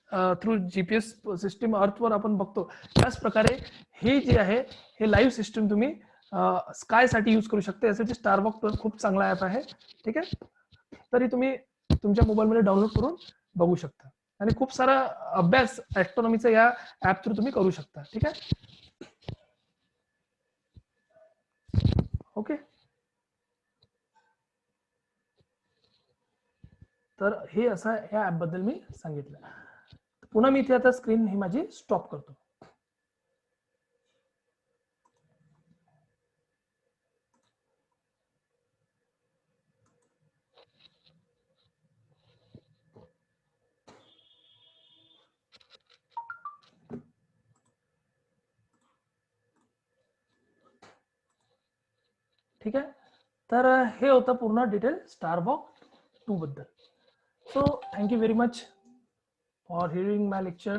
थ्रू जीपीएस सिस्टीम अर्थवर आपण बघतो त्याच प्रकारे हे जे आहे हे लाईव्ह सिस्टीम तुम्ही स्काय साठी यूज करू शकता. यासाठी स्टारवॉक खूप चांगला ऍप आहे, ठीक आहे. तरी तुम्ही तुमच्या मोबाईलमध्ये डाउनलोड करून बघू शकता आणि खूप सारा अभ्यास ऍस्ट्रॉनॉमीचा या ऍप थ्रू तुम्ही करू शकता, ठीक आहे. ओके. तर हे असं या ऍप बद्दल मी सांगितलं. पुन्हा मी इथे आता स्क्रीन ही माझी स्टॉप करतो. ठीक आहे. तर हे होतं पूर्ण डिटेल स्टारवॉक 2 बद्दल. So thank you very much for hearing my lecture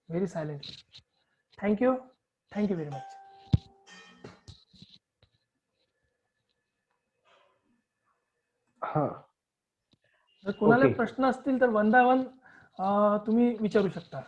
very silently. Thank you very much. हा, जर कोणाला ओके. प्रश्न असतील तर वन बाय वन तुम्ही विचारू शकता.